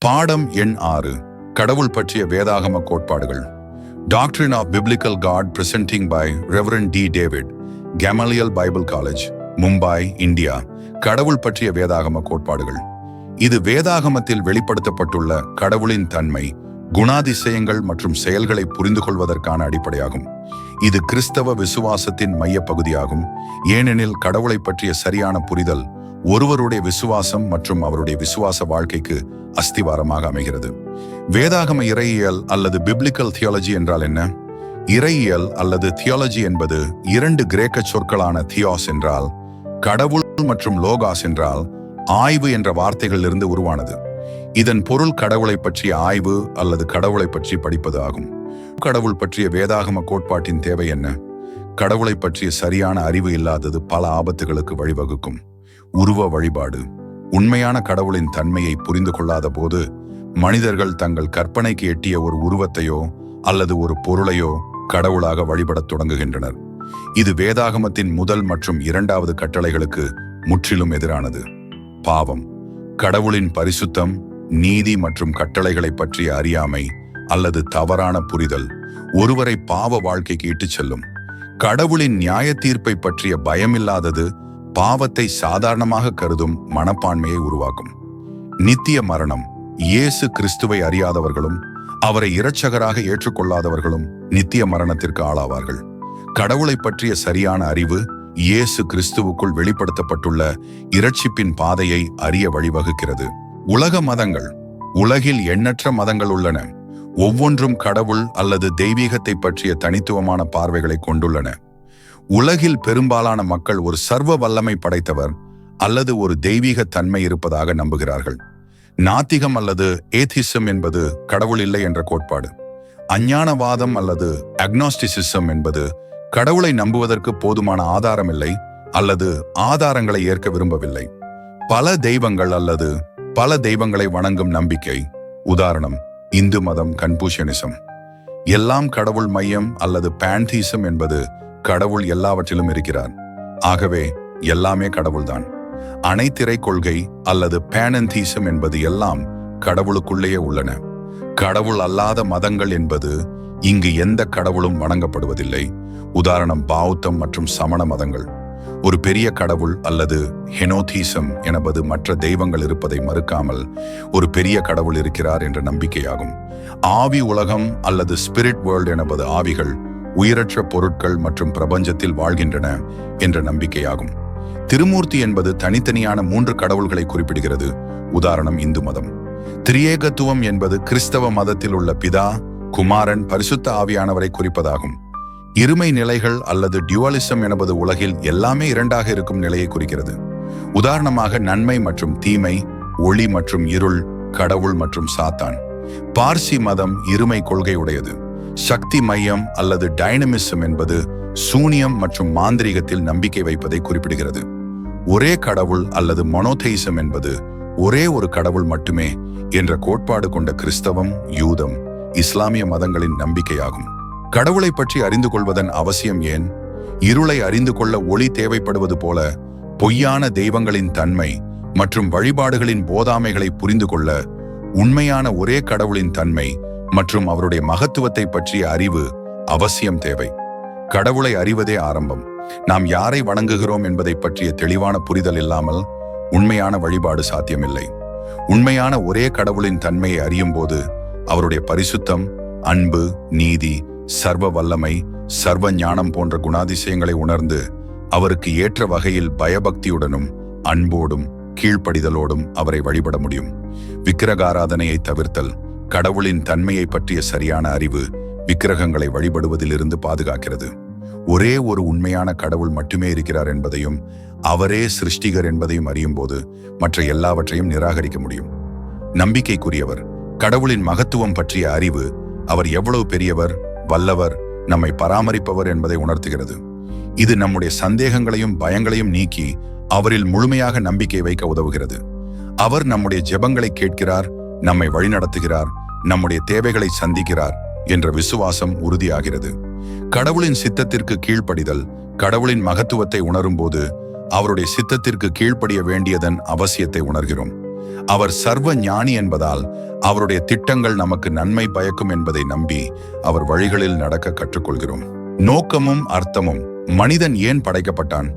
பாடம் எண் 6. கடவுள் பற்றிய வேதாகம கோட்பாடுகள். Doctrine of Biblical God presenting by Reverend D. David, Gamaliel Bible College, Mumbai, India. கடவுள் பற்றிய வேதாகம கோட்பாடுகள். இது வேதாகமத்தில் வெளிப்படுத்தப்பட்டுள்ள கடவுளின் தன்மை, குணாதிசயங்கள் மற்றும் செயல்களை புரிந்து கொள்வதற்கான அடிப்படையாகும். இது கிறிஸ்தவ விசுவாசத்தின் மைய பகுதியாகும். ஏனெனில் கடவுளை பற்றிய சரியான புரிதல் ஒருவருடைய விசுவாசம் மற்றும் அவருடைய விசுவாச வாழ்க்கைக்கு அஸ்திவாரமாக அமைகிறது. வேதாகம இறையியல் அல்லது பிப்ளிக்கல் தியாலஜி என்றால் என்ன? இறையியல் அல்லது தியாலஜி என்பது 2 கிரேக்க சொற்களான தியோஸ் என்றால் கடவுள் மற்றும் லோகாஸ் என்றால் ஆய்வு என்ற வார்த்தைகளிலிருந்து உருவானது. இதன் பொருள் கடவுளை பற்றிய ஆய்வு அல்லது கடவுளை பற்றி படிப்பது ஆகும். கடவுள் பற்றிய வேதாகம கோட்பாட்டின் தேவை என்ன? கடவுளை பற்றிய சரியான அறிவு இல்லாதது பல ஆபத்துகளுக்கு வழிவகுக்கும். உருவ வழிபாடு. உண்மையான கடவுளின் தன்மையை புரிந்து கொள்ளாத போது மனிதர்கள் தங்கள் கற்பனைக்கு எட்டிய ஒரு உருவத்தையோ அல்லது ஒரு பொருளையோ கடவுளாக வழிபடத் தொடங்குகின்றனர். இது வேதாகமத்தின் முதல் மற்றும் 2வது கட்டளைகளுக்கு முற்றிலும் எதிரானது. பாவம். கடவுளின் பரிசுத்தம், நீதி மற்றும் கட்டளைகளை பற்றிய அறியாமை அல்லது தவறான புரிதல் ஒருவரை பாவ வாழ்க்கைக்கு இட்டுச் செல்லும். கடவுளின் நியாய தீர்ப்பை பற்றிய பயமில்லாதது பாவத்தை சாதாரணமாக கருதும் மனப்பான்மையை உருவாக்கும். நித்திய மரணம். இயேசு கிறிஸ்துவை அறியாதவர்களும் அவரை இரட்சகராக ஏற்றுக்கொள்ளாதவர்களும் நித்திய மரணத்திற்கு ஆளாவார்கள். கடவுளை பற்றிய சரியான அறிவு இயேசு கிறிஸ்துவுக்குள் வெளிப்படுத்தப்பட்டுள்ள இரட்சிப்பின் பாதையை அறிய வழிவகுக்கிறது. உலக மதங்கள். உலகில் எண்ணற்ற மதங்கள் உள்ளன. ஒவ்வொன்றும் கடவுள் அல்லது தெய்வீகத்தை பற்றிய தனித்துவமான பார்வைகளை கொண்டுள்ளன. உலகில் பெரும்பாலான மக்கள் ஒரு சர்வ வல்லமை படைத்தவர் அல்லது ஒரு தெய்வீக தன்மை இருப்பதாக நம்புகிறார்கள். நாத்திகம் அல்லது ஏத்திசம் என்பது கடவுள் இல்லை என்ற கோட்பாடு. அஞ்ஞானவாதம் அல்லது அக்னாஸ்டிசிசம் என்பது கடவுளை நம்புவதற்கு போதுமான ஆதாரம் இல்லை அல்லது ஆதாரங்களை ஏற்க விரும்பவில்லை. பல தெய்வங்கள் அல்லது பல தெய்வங்களை வணங்கும் நம்பிக்கை. உதாரணம், இந்து மதம், கன்பூஷியனிசம். எல்லாம் கடவுள் மையம் அல்லது பான்தீசம் என்பது கடவுள் எல்லாவற்றிலும் இருக்கிறார், ஆகவே எல்லாமே கடவுள்தான். அனைத்திறை கொள்கை அல்லது பேனந்தீசம் என்பது எல்லாம் கடவுளுக்குள்ளேயே உள்ளன. கடவுள் அல்லாத மதங்கள் என்பது இங்கு எந்த கடவுளும் வணங்கப்படுவதில்லை. உதாரணம், பௌத்தம் மற்றும் சமண மதங்கள். ஒரு பெரிய கடவுள் அல்லது ஹெனோதீசம் என்பது மற்ற தெய்வங்கள் இருப்பதை மறுக்காமல் ஒரு பெரிய கடவுள் இருக்கிறார் என்ற நம்பிக்கையாகும். ஆவி உலகம் அல்லது ஸ்பிரிட் வேர்ல்ட் என்பது ஆவிகள், உயிரற்ற பொருட்கள் மற்றும் பிரபஞ்சத்தில் வாழ்கின்றன என்ற நம்பிக்கையாகும். திருமூர்த்தி என்பது தனித்தனியான 3 கடவுள்களை குறிப்பிடுகிறது. உதாரணம், இந்து மதம். திரியேகத்துவம் என்பது கிறிஸ்தவ மதத்தில் உள்ள பிதா, குமாரன், பரிசுத்த ஆவியானவரை குறிப்பதாகும். இருமை நிலைகள் அல்லது டியூவலிசம் என்பது உலகில் எல்லாமே 2ஆக இருக்கும் நிலையை குறிக்கிறது. உதாரணமாக, நன்மை மற்றும் தீமை, ஒளி மற்றும் இருள், கடவுள் மற்றும் சாத்தான். பார்சி மதம் இருமை கொள்கை உடையது. சக்தி மையம் அல்லது டைனமிசம் என்பது சூனியம் மற்றும் மாந்திரீகத்தில் நம்பிக்கை வைப்பதை குறிப்பிடுகிறது. ஒரே கடவுள் அல்லது மொனோதெயிசம் என்பது ஒரே ஒரு கடவுள் மட்டுமே என்ற கோட்பாடு கொண்ட கிறிஸ்தவம், யூதம், இஸ்லாமிய மதங்களின் நம்பிக்கையாகும். கடவுளை பற்றி அறிந்து கொள்வதன் அவசியம் ஏன்? இருளை அறிந்து கொள்ள ஒளி தேவைப்படுவது போல பொய்யான தெய்வங்களின் தன்மை மற்றும் வழிபாடுகளின் போதாமைகளை புரிந்து கொள்ள உண்மையான ஒரே கடவுளின் தன்மை மற்றும் அவருடைய மகத்துவத்தை பற்றிய அறிவு அவசியம் தேவை. கடவுளை அறிவதே ஆரம்பம். நாம் யாரை வணங்குகிறோம் என்பதை பற்றிய தெளிவான புரிதல் இல்லாமல் உண்மையான வழிபாடு சாத்தியமில்லை. உண்மையான ஒரே கடவுளின் தன்மையை அறியும் போது அவருடைய பரிசுத்தம், அன்பு, நீதி, சர்வ வல்லமை, சர்வ ஞானம் போன்ற குணாதிசயங்களை உணர்ந்து அவருக்கு ஏற்ற வகையில் பயபக்தியுடனும் அன்போடும் கீழ்ப்படிதலோடும் அவரை வழிபட முடியும். விக்கிரகாராதனையை தவிர்த்தல். கடவுளின் தன்மையை பற்றிய சரியான அறிவு விக்கிரகங்களை வழிபடுவதிலிருந்து பாதுகாக்கிறது. ஒரே ஒரு உண்மையான கடவுள் மட்டுமே இருக்கிறார் என்பதையும் அவரே சிருஷ்டிகர் என்பதையும் அறியும் போது மற்ற எல்லாவற்றையும் நிராகரிக்க முடியும். நம்பிக்கைக்குரியவர். கடவுளின் மகத்துவம் பற்றிய அறிவு அவர் எவ்வளவு பெரியவர், வல்லவர், நம்மை பராமரிப்பவர் என்பதை உணர்த்துகிறது. இது நம்முடைய சந்தேகங்களையும் பயங்களையும் நீக்கி அவரில் முழுமையாக நம்பிக்கை வைக்க உதவுகிறது. அவர் நம்முடைய ஜெபங்களை கேட்கிறார், நம்மை வழிநடத்துகிறார், நம்முடைய தேவைகளை சந்திக்கிறார் என்ற விசுவாசம் உறுதியாகிறது. கடவுளின் சித்தத்திற்கு கீழ்ப்படிதல். கடவுளின் மகத்துவத்தை உணரும் போது அவருடைய சித்தத்திற்கு கீழ்ப்படிய வேண்டியதன் அவசியத்தை உணர்கிறோம். அவர் சர்வ ஞானி என்பதால் அவருடைய திட்டங்கள் நமக்கு நன்மை பயக்கும் என்பதை நம்பி அவர் வழிகளில் நடக்க கற்றுக்கொள்கிறோம். நோக்கமும் அர்த்தமும். மனிதன் ஏன் படைக்கப்பட்டான்?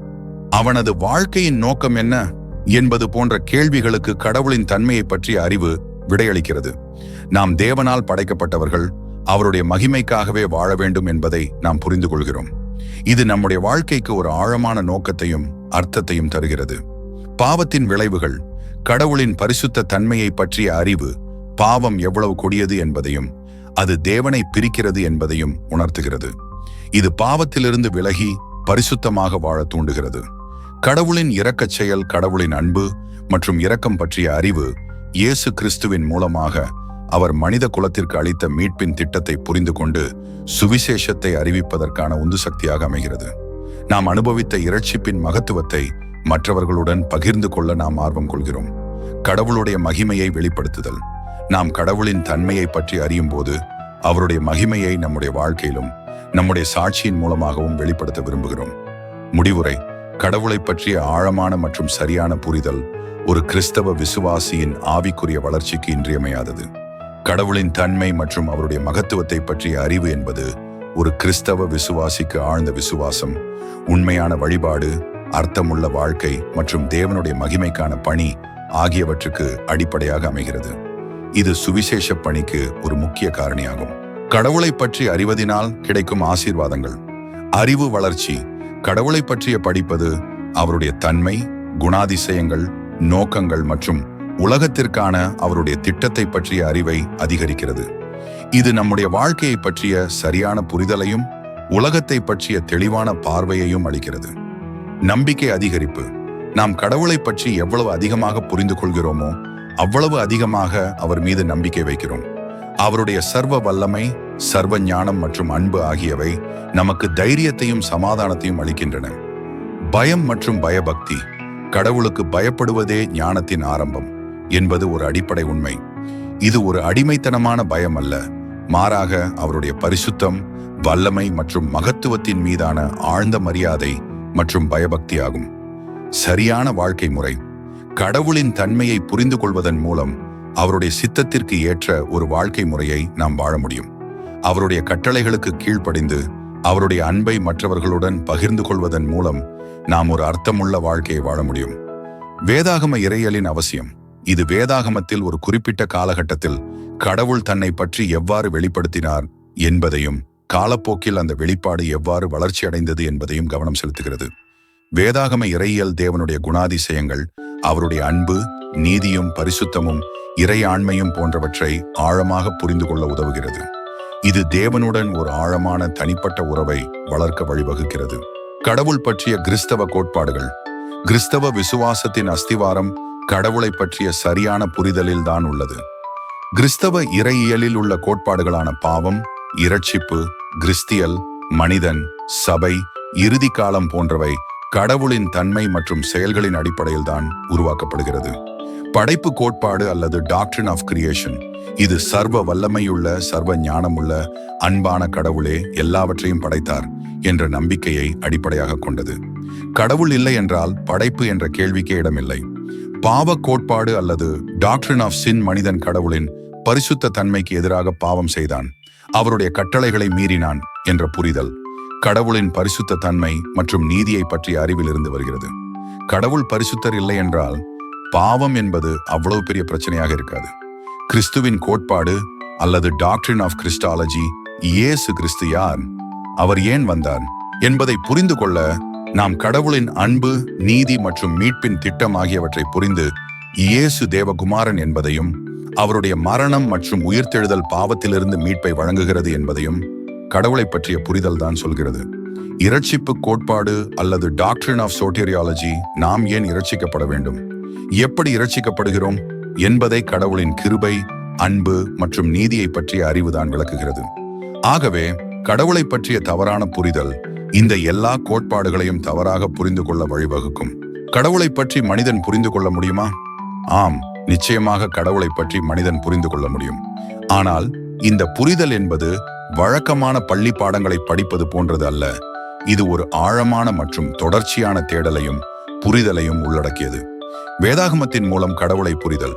அவனது வாழ்க்கையின் நோக்கம் என்ன என்பது போன்ற கேள்விகளுக்கு கடவுளின் தன்மையை பற்றிய அறிவு விடையளிக்கிறது. நாம் தேவனால் படைக்கப்பட்டவர்கள், அவருடைய மகிமைக்காகவே வாழ வேண்டும் என்பதை நாம் புரிந்து கொள்கிறோம். இது நம்முடைய வாழ்க்கைக்கு ஒரு ஆழமான நோக்கத்தையும் அர்த்தத்தையும் தருகிறது. பாவத்தின் விளைவுகள். கடவுளின் பரிசுத்த தன்மையை பற்றிய அறிவு பாவம் எவ்வளவு கொடியது என்பதையும் அது தேவனை பிரிக்கிறது என்பதையும் உணர்த்துகிறது. இது பாவத்திலிருந்து விலகி பரிசுத்தமாக வாழ தூண்டுகிறது. கடவுளின் இரக்கச் செயல். கடவுளின் அன்பு மற்றும் இரக்கம் பற்றிய அறிவு இயேசு கிறிஸ்துவின் மூலமாக அவர் மனித குலத்திற்கு அளித்த மீட்பின் திட்டத்தை புரிந்து கொண்டு சுவிசேஷத்தை அறிவிப்பதற்கான உந்து சக்தியாக அமைகிறது. நாம் அனுபவித்த இரட்சிப்பின் மகத்துவத்தை மற்றவர்களுடன் பகிர்ந்து கொள்ள நாம் ஆர்வம் கொள்கிறோம். கடவுளுடைய மகிமையை வெளிப்படுத்துதல். நாம் கடவுளின் தன்மையை பற்றி அறியும் போது அவருடைய மகிமையை நம்முடைய வாழ்க்கையிலும் நம்முடைய சாட்சியின் மூலமாகவும் வெளிப்படுத்த விரும்புகிறோம். முடிவுரை. கடவுளை பற்றிய ஆழமான மற்றும் சரியான புரிதல் ஒரு கிறிஸ்தவ விசுவாசியின் ஆவிக்குரிய வளர்ச்சிக்கு இன்றியமையாதது. கடவுளின் தன்மை மற்றும் அவருடைய மகத்துவத்தை பற்றிய அறிவு என்பது ஒரு கிறிஸ்தவ விசுவாசிக்கு ஆழ்ந்த விசுவாசம், உண்மையான வழிபாடு, அர்த்தமுள்ள வாழ்க்கை மற்றும் தேவனுடைய மகிமைக்கான பணி ஆகியவற்றுக்கு அடிப்படையாக அமைகிறது. இது சுவிசேஷ பணிக்கு ஒரு முக்கிய காரணியாகும். கடவுளை பற்றி அறிவதினால் கிடைக்கும் ஆசீர்வாதங்கள். அறிவு வளர்ச்சி. கடவுளை பற்றிய படிப்பது அவருடைய தன்மை, குணாதிசயங்கள், நோக்கங்கள் மற்றும் உலகத்திற்கான அவருடைய திட்டத்தை பற்றிய அறிவை அதிகரிக்கிறது. இது நம்முடைய வாழ்க்கையை பற்றிய சரியான புரிதலையும் உலகத்தை பற்றிய தெளிவான பார்வையையும் அளிக்கிறது. நம்பிக்கை அதிகரிப்பு. நாம் கடவுளை பற்றி எவ்வளவு அதிகமாக புரிந்து கொள்கிறோமோ அவ்வளவு அதிகமாக அவர் மீது நம்பிக்கை வைக்கிறோம். அவருடைய சர்வ வல்லமை, சர்வ ஞானம் மற்றும் அன்பு ஆகியவை நமக்கு தைரியத்தையும் சமாதானத்தையும் அளிக்கின்றன. பயம் மற்றும் பயபக்தி. கடவுளுக்கு பயப்படுவதே ஞானத்தின் ஆரம்பம் என்பது ஒரு அடிப்படை உண்மை. இது ஒரு அடிமைத்தனமான பயம் அல்ல, மாறாக அவருடைய பரிசுத்தம், வல்லமை மற்றும் மகத்துவத்தின் மீதான ஆழ்ந்த மரியாதை மற்றும் பயபக்தி ஆகும். சரியான வாழ்க்கை முறை. கடவுளின் தன்மையை புரிந்து கொள்வதன் மூலம் அவருடைய சித்தத்திற்கு ஏற்ற ஒரு வாழ்க்கை முறையை நாம் வாழ முடியும். அவருடைய கட்டளைகளுக்கு கீழ்ப்படிந்து அவருடைய அன்பை மற்றவர்களுடன் பகிர்ந்து கொள்வதன் மூலம் நாம் ஒரு அர்த்தமுள்ள வாழ்க்கையை வாழ முடியும். வேதாகம இறையியலின் அவசியம். இது வேதாகமத்தில் ஒரு குறிப்பிட்ட காலகட்டத்தில் கடவுள் தன்னை பற்றி எவ்வாறு வெளிப்படுத்தினார் என்பதையும் காலப்போக்கில் அந்த வெளிப்பாடு எவ்வாறு வளர்ச்சி அடைந்தது என்பதையும் கவனம் செலுத்துகிறது. வேதாகம இறையியல் தேவனுடைய குணாதிசயங்கள், அவருடைய அன்பு, நீதியும் பரிசுத்தமும் இறை ஆண்மையும் போன்றவற்றை ஆழமாக புரிந்து கொள்ள உதவுகிறது. இது தேவனுடன் ஒரு ஆழமான தனிப்பட்ட உறவை வளர்க்க வழிவகுக்கிறது. கடவுள் பற்றிய கிறிஸ்தவ கோட்பாடுகள். கிறிஸ்தவ விசுவாசத்தின் அஸ்திவாரம் கடவுளை பற்றிய சரியான புரிதலில் தான் உள்ளது. கிறிஸ்தவ இறையியலில் உள்ள கோட்பாடுகளான பாவம், இரட்சிப்பு, கிறிஸ்தியல், மனிதன், சபை, இறுதி காலம் போன்றவை கடவுளின் தன்மை மற்றும் செயல்களின் அடிப்படையில் தான் உருவாக்கப்படுகிறது. படைப்பு கோட்பாடு அல்லது டாக்ட்ரின் ஆஃப் கிரியேஷன். இது சர்வ வல்லமையுள்ள, சர்வ ஞானமுள்ள, அன்பான கடவுளே எல்லாவற்றையும் படைத்தார் என்ற நம்பிக்கையை அடிப்படையாக கொண்டது. கடவுள் இல்லை என்றால் படைப்பு என்ற கேள்விக்கே இடமில்லை. பாவ கோட்பாடு அல்லது டாக்ட்ரின் ஆஃப் சின். மனிதன் கடவுளின் பரிசுத்த தன்மைக்கு எதிராக பாவம் செய்தான், அவருடைய கட்டளைகளை மீறினான் என்ற புரிதல் கடவுளின் பரிசுத்த தன்மை மற்றும் நீதியை பற்றிய அறிவில் இருந்து வருகிறது. கடவுள் பரிசுத்தர் இல்லை என்றால் பாவம் என்பது அவ்வளவு பெரிய பிரச்சனையாக இருக்காது. கிறிஸ்துவின் கோட்பாடு அல்லது டாக்ட்ரின் ஆஃப் கிறிஸ்டாலஜி. இயேசு கிறிஸ்து யார், அவர் ஏன் வந்தார் என்பதை புரிந்து கொள்ள நாம் கடவுளின் அன்பு, நீதி மற்றும் மீட்பின் திட்டம் ஆகியவற்றை புரிந்து இயேசு தேவகுமாரன் என்பதையும் அவருடைய மரணம் மற்றும் உயிர்த்தெழுதல் பாவத்திலிருந்து மீட்பை வழங்குகிறது என்பதையும் கடவுளை பற்றிய புரிதல் தான் சொல்கிறது. இரட்சிப்பு கோட்பாடு அல்லது டாக்ட்ரின் ஆஃப் சோட்டீரியாலஜி. நாம் ஏன் இரட்சிக்கப்பட வேண்டும், எப்படி இரட்சிக்கப்படுகிறோம் என்பதை கடவுளின் கிருபை, அன்பு மற்றும் நீதியை பற்றிய அறிவுதான் விளக்குகிறது. ஆகவே கடவுளை பற்றிய தவறான புரிதல் இந்த எல்லா கோட்பாடுகளையும் தவறாக புரிந்து கொள்ள வழிவகுக்கும். கடவுளை பற்றி மனிதன் புரிந்து கொள்ள முடியுமா? ஆம், நிச்சயமாக கடவுளை பற்றி மனிதன் புரிந்து கொள்ள முடியும். ஆனால் இந்த புரிதல் என்பது வழக்கமான பள்ளி பாடங்களை படிப்பது போன்றது அல்ல. இது ஒரு ஆழமான மற்றும் தொடர்ச்சியான தேடலையும் புரிதலையும் உள்ளடக்கியது. வேதாகமத்தின் மூலம் கடவுளை புரிதல்.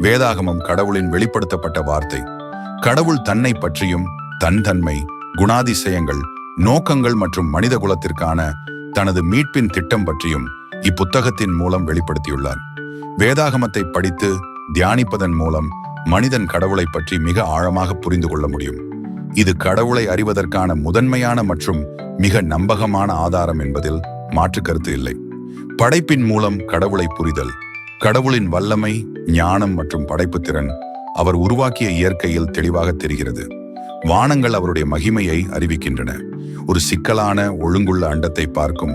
வேதாகமம் கடவுளின் வெளிப்படுத்தப்பட்ட வார்த்தை. கடவுள் தன்னை பற்றியும் தன் தன்மை, குணாதிசயங்கள், நோக்கங்கள் மற்றும் மனித குலத்திற்கான தனது மீட்பின் திட்டம் பற்றியும் இப்புத்தகத்தின் மூலம் வெளிப்படுத்தியுள்ளார். வேதாகமத்தை படித்து தியானிப்பதன் மூலம் மனிதன் கடவுளை பற்றி மிக ஆழமாக புரிந்து கொள்ள முடியும். இது கடவுளை அறிவதற்கான முதன்மையான மற்றும் மிக நம்பகமான ஆதாரம் என்பதில் மாற்று கருத்து இல்லை. படைப்பின் மூலம் கடவுளை புரிதல். கடவுளின் வல்லமை, ஞானம் மற்றும் படைப்பு திறன் அவர் உருவாக்கிய இயற்கையில் தெளிவாக தெரிகிறது. வானங்கள் அவருடைய மகிமையை அறிவிக்கின்றன. ஒரு சிக்கலான ஒழுங்குள்ள அண்டத்தை பார்க்கும்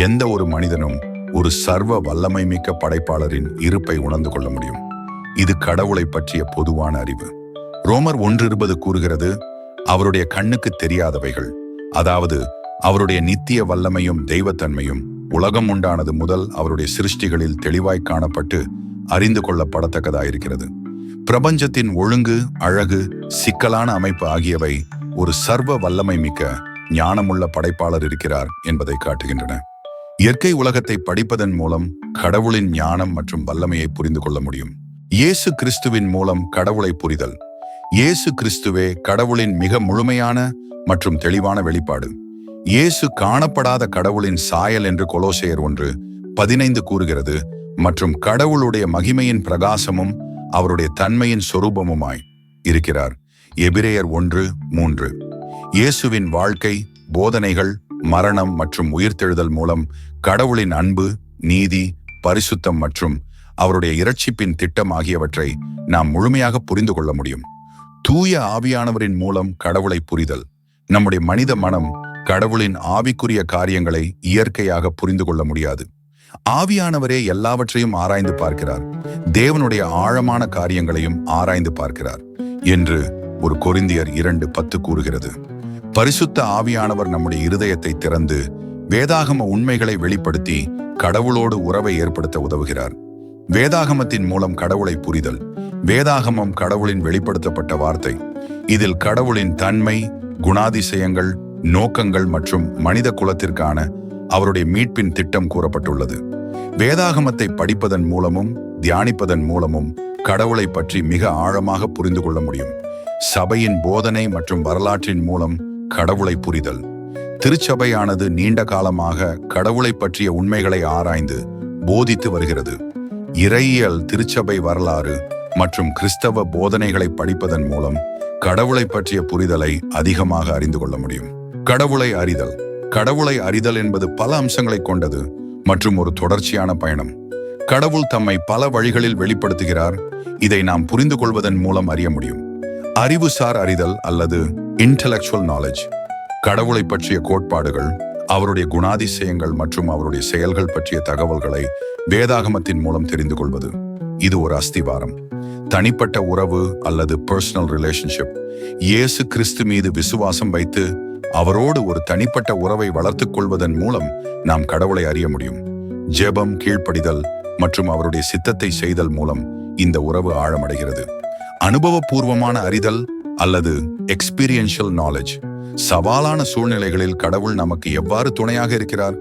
எந்த ஒரு மனிதனும் ஒரு சர்வ வல்லமை மிக்க படைப்பாளரின் இருப்பை உணர்ந்து கொள்ள முடியும். இது கடவுளை பற்றிய பொதுவான அறிவு. ரோமர் 1:20 கூறுகிறது, அவருடைய கண்ணுக்கு தெரியாதவைகள், அதாவது அவருடைய நித்திய வல்லமையும் தெய்வத்தன்மையும் உலகம் உண்டானது முதல் அவருடைய சிருஷ்டிகளில் தெளிவாய் காணப்பட்டு அறிந்து கொள்ளப்படத்தக்கதாயிருக்கிறது. பிரபஞ்சத்தின் ஒழுங்கு, அழகு, சிக்கலான அமைப்பு ஆகியவை ஒரு சர்வ வல்லமை மிக்க ஞானமுள்ள படைப்பாளர் இருக்கிறார் என்பதை காட்டுகின்றன. இயற்கை உலகத்தை படிப்பதன் மூலம் கடவுளின் ஞானம் மற்றும் வல்லமையை புரிந்து கொள்ள முடியும். இயேசு கிறிஸ்துவின் மூலம் கடவுளை புரிதல். இயேசு கிறிஸ்துவே கடவுளின் மிக முழுமையான மற்றும் தெளிவான வெளிப்பாடு. இயேசு காணப்படாத கடவுளின் சாயல் என்று கொலோசையர் 1:15 கூறுகிறது மற்றும் கடவுளுடைய மகிமையின் பிரகாசமும் அவருடைய தன்மையின் சொரூபமுமாய் இருக்கிறார். எபிரேயர் 1:3. இயேசுவின் வாழ்க்கை, போதனைகள், மரணம் மற்றும் உயிர்த்தெழுதல் மூலம் கடவுளின் அன்பு, நீதி, பரிசுத்தம் மற்றும் அவருடைய இரட்சிப்பின் திட்டம் ஆகியவற்றை நாம் முழுமையாக புரிந்து கொள்ள முடியும். தூய ஆவியானவரின் மூலம் கடவுளை புரிதல். நம்முடைய மனித மனம் கடவுளின் ஆவிக்குரிய காரியங்களை இயற்கையாக புரிந்து கொள்ள முடியாது. ஆவியானவரே எல்லாவற்றையும் ஆராய்ந்து பார்க்கிறார், தேவனுடைய ஆழமான காரியங்களையும் ஆராய்ந்து பார்க்கிறார் என்று ஒரு கொரிந்தியர் 2:10 கூறுகிறது. பரிசுத்த ஆவியானவர் நம்முடைய இருதயத்தை திறந்து வேதாகம உண்மைகளை வெளிப்படுத்தி கடவுளோடு உறவை ஏற்படுத்த உதவுகிறார். வேதாகமத்தின் மூலம் கடவுளை புரிதல். வேதாகமம் கடவுளின் வெளிப்படுத்தப்பட்ட வார்த்தை. இதில் கடவுளின் தன்மை, குணாதிசயங்கள், நோக்கங்கள் மற்றும் மனித குலத்திற்கான அவருடைய மீட்பின் திட்டம் கூறப்பட்டுள்ளது. வேதாகமத்தை படிப்பதன் மூலமும் தியானிப்பதன் மூலமும் கடவுளை பற்றி மிக ஆழமாக புரிந்து கொள்ள முடியும். சபையின் போதனை மற்றும் வரலாற்றின் மூலம் கடவுளை புரிதல். திருச்சபையானது நீண்ட காலமாக கடவுளை பற்றிய உண்மைகளை ஆராய்ந்து போதித்து வருகிறது. இறையியல், திருச்சபை வரலாறு மற்றும் கிறிஸ்தவ போதனைகளை படிப்பதன் மூலம் கடவுளை பற்றிய புரிதலை அதிகமாக அறிந்து கொள்ள முடியும். கடவுளை அறிதல். கடவுளை அறிதல் என்பது பல அம்சங்களை கொண்டது மற்றும் ஒரு தொடர்ச்சியான பயணம். கடவுள் தம்மை பல வழிகளில் வெளிப்படுத்துகிறார். இதை நாம் புரிந்து கொள்வதன் மூலம் அறிய முடியும். அறிவுசார் அறிதல் அல்லது இன்டெலெக்சுவல் நாலேஜ். கடவுளை பற்றிய கோட்பாடுகள், அவருடைய குணாதிசயங்கள் மற்றும் அவருடைய செயல்கள் பற்றிய தகவல்களை வேதாகமத்தின் மூலம் தெரிந்து கொள்வது. இது ஒரு அஸ்திவாரம். தனிப்பட்ட உறவு அல்லது பர்சனல் ரிலேஷன்ஷிப். இயேசு கிறிஸ்து மீது விசுவாசம் வைத்து அவரோடு ஒரு தனிப்பட்ட உறவை வளர்த்துக் கொள்வதன் மூலம் நாம் கடவுளை அறிய முடியும். ஜெபம், கீழ்ப்படிதல் மற்றும் அவருடைய சித்தத்தை செய்தல் மூலம் இந்த உறவு ஆழமடைகிறது. அனுபவபூர்வமான அறிதல் அல்லது எக்ஸ்பீரியன்ஷியல் நாலேஜ். சவாலான சூழ்நிலைகளில் கடவுள் நமக்கு எவ்வாறு துணையாக இருக்கிறார்,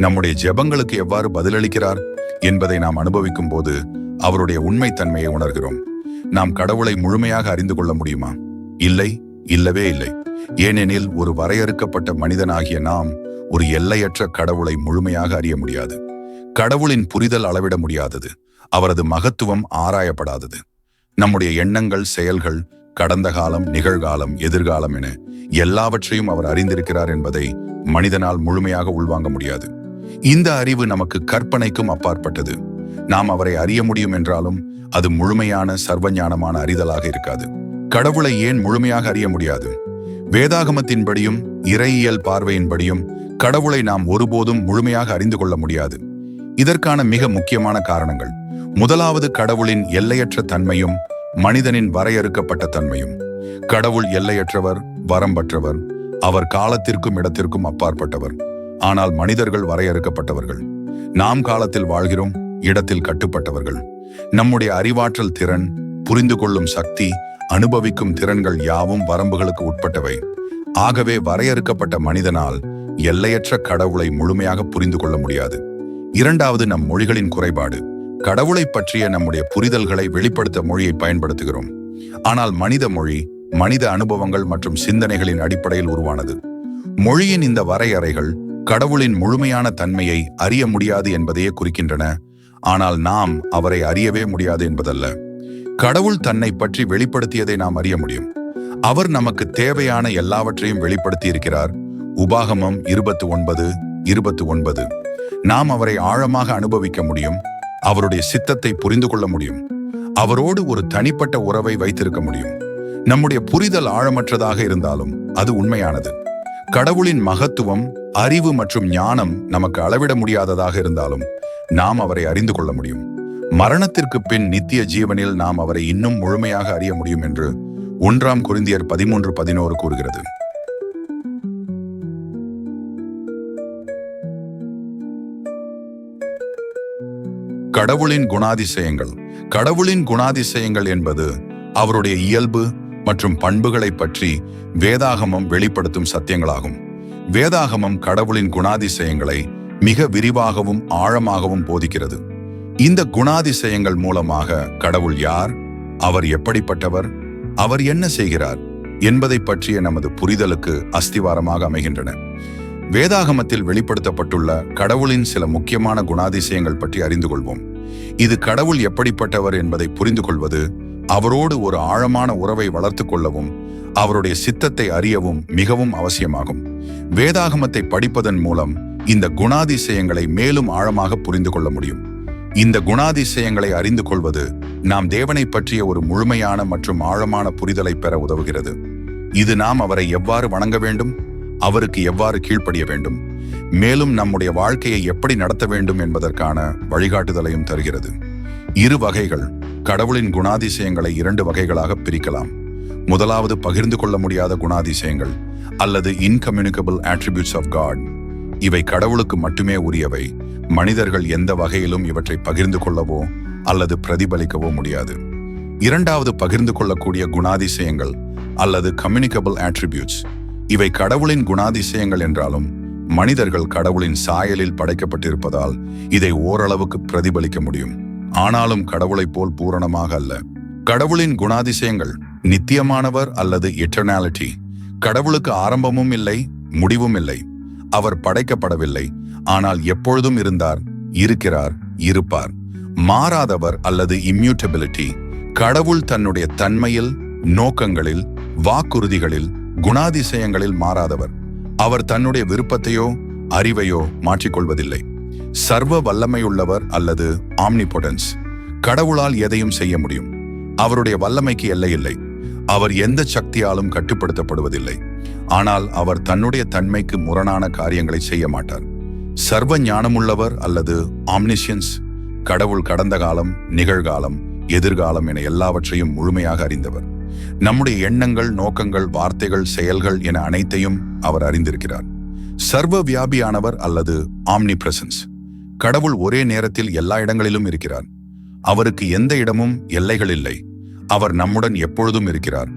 நம்முடைய ஜெபங்களுக்கு எவ்வாறு பதிலளிக்கிறார் என்பதை நாம் அனுபவிக்கும் போது அவருடைய உண்மைத்தன்மையை உணர்கிறோம். நாம் கடவுளை முழுமையாக அறிந்து கொள்ள முடியுமா? இல்லை, இல்லவே இல்லை. ஏனெனில் ஒரு வரையறுக்கப்பட்ட மனிதனாகிய நாம் ஒரு எல்லையற்ற கடவுளை முழுமையாக அறிய முடியாது. கடவுளின் புரிதல் அளவிட முடியாதது. அவரது மகத்துவம் ஆராயப்படாதது. நம்முடைய எண்ணங்கள், செயல்கள், கடந்த காலம், நிகழ்காலம், எதிர்காலம் என எல்லாவற்றையும் அவர் அறிந்திருக்கிறார் என்பதை மனிதனால் முழுமையாக உள்வாங்க முடியாது. இந்த அறிவு நமக்கு கற்பனைக்கும் அப்பாற்பட்டது. நாம் அவரை அறிய முடியும் என்றாலும் அது முழுமையான சர்வஞானமான அறிதலாக இருக்காது. கடவுளை ஏன் முழுமையாக அறிய முடியாது? வேதாகமத்தின்படியும் இறையியல் பார்வையின்படியும் கடவுளை நாம் ஒருபோதும் முழுமையாக அறிந்து கொள்ள முடியாது. இதற்கான மிக முக்கியமான காரணங்கள். முதலாவது, கடவுளின் எல்லையற்ற தன்மையும் மனிதனின் வரையறுக்கப்பட்ட தன்மையும். கடவுள் எல்லையற்றவர், வரம்பற்றவர். அவர் காலத்திற்கும் இடத்திற்கும் அப்பாற்பட்டவர். ஆனால் மனிதர்கள் வரையறுக்கப்பட்டவர்கள். நாம் காலத்தில் வாழ்கிறோம், இடத்தில் கட்டுப்பட்டவர்கள். நம்முடைய அறிவாற்றல் திறன், புரிந்து கொள்ளும் சக்தி, அனுபவிக்கும் திறன்கள் யாவும் வரம்புகளுக்கு உட்பட்டவை. ஆகவே வரையறுக்கப்பட்ட மனிதனால் எல்லையற்ற கடவுளை முழுமையாக புரிந்து கொள்ள முடியாது. இரண்டாவது, நம் மொழிகளின் குறைபாடு. கடவுளை பற்றிய நம்முடைய புரிதல்களை வெளிப்படுத்த மொழியை பயன்படுத்துகிறோம். ஆனால் மனித மொழி மனித அனுபவங்கள் மற்றும் சிந்தனைகளின் அடிப்படையில் உருவானது. மொழியின் இந்த வரையறைகள் கடவுளின் முழுமையான தன்மையை அறிய முடியாது என்பதையே குறிக்கின்றன. ஆனால் நாம் அவரை அறியவே முடியாது என்பதல்ல. கடவுள் தன்னை பற்றி வெளிப்படுத்தியதை நாம் அறிய முடியும். அவர் நமக்கு தேவையான எல்லாவற்றையும் வெளிப்படுத்தி இருக்கிறார். உபாகமம் 29:29. நாம் அவரை ஆழமாக அனுபவிக்க முடியும். அவருடைய சித்தத்தை புரிந்து கொள்ள முடியும். அவரோடு ஒரு தனிப்பட்ட உறவை வைத்திருக்க முடியும். நம்முடைய புரிதல் ஆழமற்றதாக இருந்தாலும் அது உண்மையானது. கடவுளின் மகத்துவம், அறிவு மற்றும் ஞானம் நமக்கு அளவிட முடியாததாக இருந்தாலும் நாம் அவரை அறிந்து கொள்ள முடியும். மரணத்திற்கு பின் நித்திய ஜீவனில் நாம் அவரை இன்னும் முழுமையாக அறிய முடியும் என்று 1 கொரிந்தியர் 13:11 கூறுகிறது. கடவுளின் குணாதிசயங்கள். கடவுளின் குணாதிசயங்கள் என்பது அவருடைய இயல்பு மற்றும் பண்புகளை பற்றி வேதாகமம் வெளிப்படுத்தும் சத்தியங்களாகும். வேதாகமம் கடவுளின் குணாதிசயங்களை மிக விரிவாகவும் ஆழமாகவும் போதிக்கிறது. இந்த குணாதிசயங்கள் மூலமாக கடவுள் யார், அவர் எப்படிப்பட்டவர், அவர் என்ன செய்கிறார் என்பதை பற்றிய நமது புரிதலுக்கு அஸ்திவாரமாக அமைகின்றன. வேதாகமத்தில் வெளிப்படுத்தப்பட்டுள்ள கடவுளின் சில முக்கியமான குணாதிசயங்கள் பற்றி அறிந்து கொள்வோம். இது கடவுள் எப்படிப்பட்டவர் என்பதை புரிந்து கொள்வது, அவரோடு ஒரு ஆழமான உறவை வளர்த்து கொள்ளவும் அவருடைய சித்தத்தை அறியவும் மிகவும் அவசியமாகும். வேதாகமத்தை படிப்பதன் மூலம் இந்த குணாதிசயங்களை மேலும் ஆழமாக புரிந்து கொள்ள முடியும். இந்த குணாதிசயங்களை அறிந்து கொள்வது நாம் தேவனை பற்றிய ஒரு முழுமையான மற்றும் ஆழமான புரிதலை பெற உதவுகிறது. இது நாம் அவரை எவ்வாறு வணங்க வேண்டும், அவருக்கு எவ்வாறு கீழ்ப்படிய வேண்டும், மேலும் நம்முடைய வாழ்க்கையை எப்படி நடத்த வேண்டும் என்பதற்கான வழிகாட்டுதலையும் தருகிறது. 2 வகைகள். கடவுளின் குணாதிசயங்களை 2 வகைகளாக பிரிக்கலாம். முதலாவது பகிர்ந்து கொள்ள முடியாத குணாதிசயங்கள் அல்லது இன்கம்யூனிகபிள் அட்ரிபியூட்ஸ் ஆஃப் காட். இவை கடவுளுக்கு மட்டுமே உரியவை. மனிதர்கள் எந்த வகையிலும் இவற்றை பகிர்ந்து கொள்ளவோ அல்லது பிரதிபலிக்கவோ முடியாது. 2வது பகிர்ந்து கொள்ளக்கூடிய குணாதிசயங்கள் அல்லது கம்யூனிகபிள் அட்ரிபியூட்ஸ். இவை கடவுளின் குணாதிசயங்கள் என்றாலும் மனிதர்கள் கடவுளின் சாயலில் படைக்கப்பட்டிருப்பதால் இதை ஓரளவுக்கு பிரதிபலிக்க முடியும். ஆனாலும் கடவுளைப் போல் பூரணமாக அல்ல. கடவுளின் குணாதிசயங்கள் நித்தியமானவர் அல்லது எட்டர்னாலிட்டி. கடவுளுக்கு ஆரம்பமும் இல்லை, முடிவும் இல்லை. அவர் படைக்கப்படவில்லை, ஆனால் எப்பொழுதும் இருந்தார், இருக்கிறார், இருப்பார். மாறாதவர் அல்லது இம்யூட்டபிலிட்டி. கடவுள் தன்னுடைய தன்மையில், நோக்கங்களில், வாக்குறுதிகளில், குணாதிசயங்களில் மாறாதவர். அவர் தன்னுடைய விருப்பத்தையோ அறிவையோ மாற்றிக்கொள்வதில்லை. சர்வ வல்லமையுள்ளவர் அல்லது ஆம்னிபொட்டன்ஸ். கடவுளால் எதையும் செய்ய முடியும். அவருடைய வல்லமைக்கு எல்லை இல்லை. அவர் எந்த சக்தியாலும் கட்டுப்படுத்தப்படுவதில்லை. ஆனால் அவர் தன்னுடைய தன்மைக்கு முரணான காரியங்களை செய்ய மாட்டார். சர்வ ஞானமுள்ளவர் அல்லது ஆம்னிஷியன்ஸ். கடவுள் கடந்த காலம், நிகழ்காலம், எதிர்காலம் என எல்லாவற்றையும் முழுமையாக அறிந்தவர். நம்முடைய எண்ணங்கள், நோக்கங்கள், வார்த்தைகள், செயல்கள் என அனைத்தையும் அவர் அறிந்திருக்கிறார். சர்வ வியாபியானவர் அல்லது ஆம்னி பிரசன்ஸ். கடவுள் ஒரே நேரத்தில் எல்லா இடங்களிலும் இருக்கிறார். அவருக்கு எந்த இடமும் எல்லைகள் இல்லை. அவர் நம்முடன் எப்பொழுதும் இருக்கிறார்.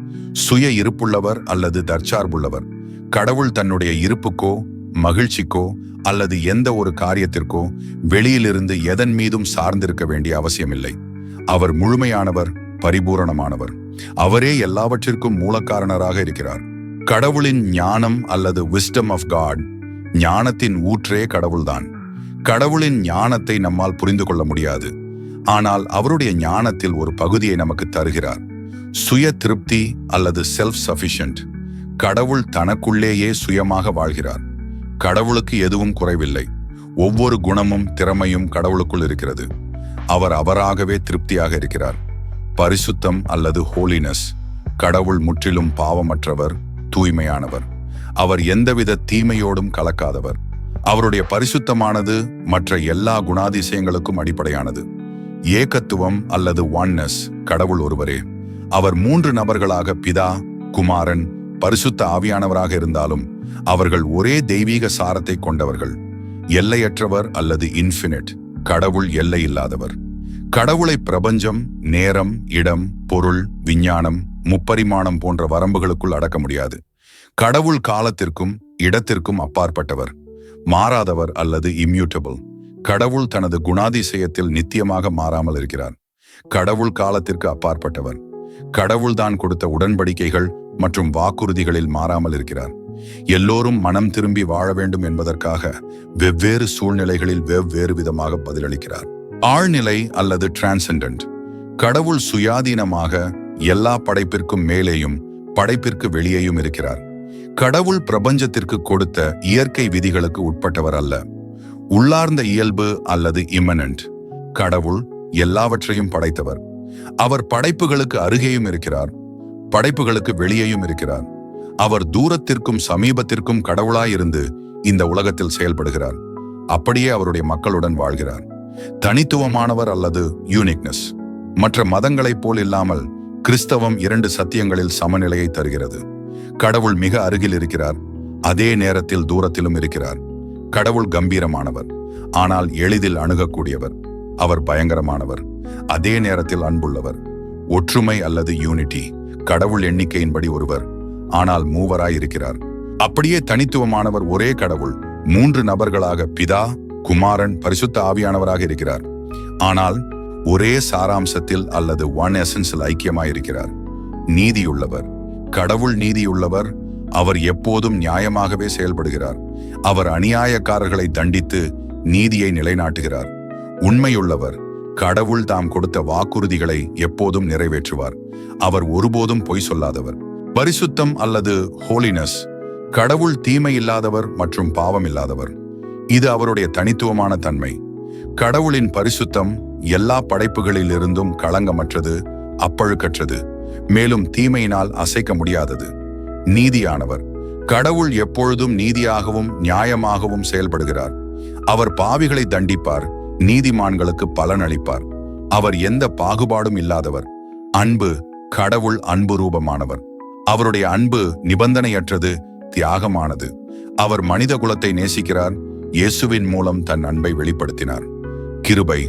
சுய இருப்புள்ளவர் அல்லது தற்சார்புள்ளவர். கடவுள் தன்னுடைய இருப்புக்கோ, மகிழ்ச்சிக்கோ அல்லது எந்த ஒரு காரியத்திற்கோ வெளியிலிருந்து எதன் மீதும் சார்ந்திருக்க வேண்டிய அவசியமில்லை. அவர் முழுமையானவர், பரிபூரணமானவர். அவரே எல்லாவற்றிற்கும் மூலக்காரணராக இருக்கிறார். கடவுளின் ஞானம் அல்லது விஸ்டம் ஆஃப் காட். ஞானத்தின் ஊற்றே கடவுள்தான். கடவுளின் ஞானத்தை நம்மால் புரிந்து கொள்ள முடியாது. ஆனால் அவருடைய ஞானத்தில் ஒரு பகுதியை நமக்கு தருகிறார். சுய திருப்தி அல்லது செல்ஃப் சஃபிஷியன்ட். கடவுள் தனக்குள்ளேயே சுயமாக வாழ்கிறார். கடவுளுக்கு எதுவும் குறைவில்லை. ஒவ்வொரு குணமும் திறமையும் கடவுளுக்குள் இருக்கிறது. அவர் அவராகவே திருப்தியாக இருக்கிறார். பரிசுத்தம் அல்லது ஹோலினஸ். கடவுள் முற்றிலும் பாவமற்றவர், தூய்மையானவர். அவர் எந்தவித தீமையோடும் கலக்காதவர். அவருடைய பரிசுத்தமானது மற்ற எல்லா குணாதிசயங்களுக்கும் அடிப்படையானது. ஏகத்துவம் அல்லது ஒன்னஸ். கடவுள் ஒருவரே. அவர் 3 நபர்களாக பிதா, குமாரன், பரிசுத்த ஆவியானவராக இருந்தாலும் அவர்கள் ஒரே தெய்வீக சாரத்தை கொண்டவர்கள். எல்லையற்றவர் அல்லது இன்ஃபினிட். கடவுள் எல்லை இல்லாதவர். கடவுளை பிரபஞ்சம், நேரம், இடம், பொருள், விஞ்ஞானம், முப்பரிமாணம் போன்ற வரம்புகளுக்குள் அடக்க முடியாது. கடவுள் காலத்திற்கும் இடத்திற்கும் அப்பாற்பட்டவர். மாறாதவர் அல்லது இம்யூட்டபிள். கடவுள் தனது குணாதிசயத்தில் நித்தியமாக மாறாமல் இருக்கிறார். கடவுள் காலத்திற்கு அப்பாற்பட்டவர். கடவுள் தான் கொடுத்த உடன்படிக்கைகள் மற்றும் வாக்குறுதிகளில் மாறாமல் இருக்கிறார். எல்லோரும் மனம் திரும்பி வாழ வேண்டும் என்பதற்காக வெவ்வேறு சூழ்நிலைகளில் வெவ்வேறு விதமாக பதிலளிக்கிறார். ஆழ்நிலை அல்லது டிரான்செண்டன்ட். கடவுள் சுயாதீனமாக எல்லா படைப்பிற்கும் மேலேயும் படைப்பிற்கு வெளியேயும் இருக்கிறார். கடவுள் பிரபஞ்சத்திற்கு கொடுத்த இயற்கை விதிகளுக்கு உட்பட்டவர் அல்ல. உள்ளார்ந்த இயல்பு அல்லது இம்மனன்ட். கடவுள் எல்லாவற்றையும் படைத்தவர். அவர் படைப்புகளுக்கு அருகேயும் இருக்கிறார், படைப்புகளுக்கு வெளியேயும் இருக்கிறார். அவர் தூரத்திற்கும் சமீபத்திற்கும் கடவுளாயிருந்து இந்த உலகத்தில் செயல்படுகிறார். அப்படியே அவருடைய மக்களுடன் வாழ்கிறார். தனித்துவமானவர் அல்லது யூனிக்னஸ். மற்ற மதங்களைப் போல் இல்லாமல் கிறிஸ்தவம் 2 சத்தியங்களில் சமநிலையை தருகிறது. கடவுள் மிக அருகில் இருக்கிறார், அதே நேரத்தில் தூரத்திலும் இருக்கிறார். கடவுள் கம்பீரமானவர், ஆனால் எளிதில் அணுகக்கூடியவர். அவர் பயங்கரமானவர், அதே நேரத்தில் அன்புள்ளவர். ஒற்றுமை அல்லது யூனிட்டி. கடவுள் எண்ணிக்கையின்படி ஒருவர், ஆனால் மூவராய் இருக்கிறார். அப்படியே தனித்துவமானவர் ஒரே கடவுள் 3 நபர்களாக பிதா, குமாரன், பரிசுத்த ஆவியானவராக இருக்கிறார். ஆனால் ஒரே சாராம்சத்தில் அல்லது ஒன் எசன்ஸில் ஐக்கியமாயிருக்கிறார். நீதியுள்ளவர். கடவுள் நீதியுள்ளவர். அவர் எப்போதும் நியாயமாகவே செயல்படுகிறார். அவர் அநியாயக்காரர்களை தண்டித்து நீதியை நிலைநாட்டுகிறார். உண்மையுள்ளவர். கடவுள் தாம் கொடுத்த வாக்குறுதிகளை எப்போதும் நிறைவேற்றுவார். அவர் ஒருபோதும் பொய் சொல்லாதவர். பரிசுத்தம் அல்லது ஹோலினஸ். கடவுள் தீமை இல்லாதவர் மற்றும் பாவம் இல்லாதவர். இது அவருடைய தனித்துவமான தன்மை. கடவுளின் பரிசுத்தம் எல்லா படைப்புகளில் இருந்தும் களங்கமற்றது, அப்பழுக்கற்றது, மேலும் தீமையினால் அசைக்க முடியாதது. நீதியானவர். கடவுள் எப்பொழுதும் நீதியாகவும் நியாயமாகவும் செயல்படுகிறார். அவர் பாவிகளை தண்டிப்பார், நீதிமான்களுக்கு பலன் அளிப்பார். அவர் எந்த பாகுபாடும் இல்லாதவர். அன்பு. கடவுள் அன்பு ரூபமானவர். அவருடைய அன்பு நிபந்தனையற்றது, தியாகமானது. அவர் மனித குலத்தை நேசிக்கிறார், இயேசுவின் மூலம் தன் அன்பை வெளிப்படுத்தினார். கிருபை.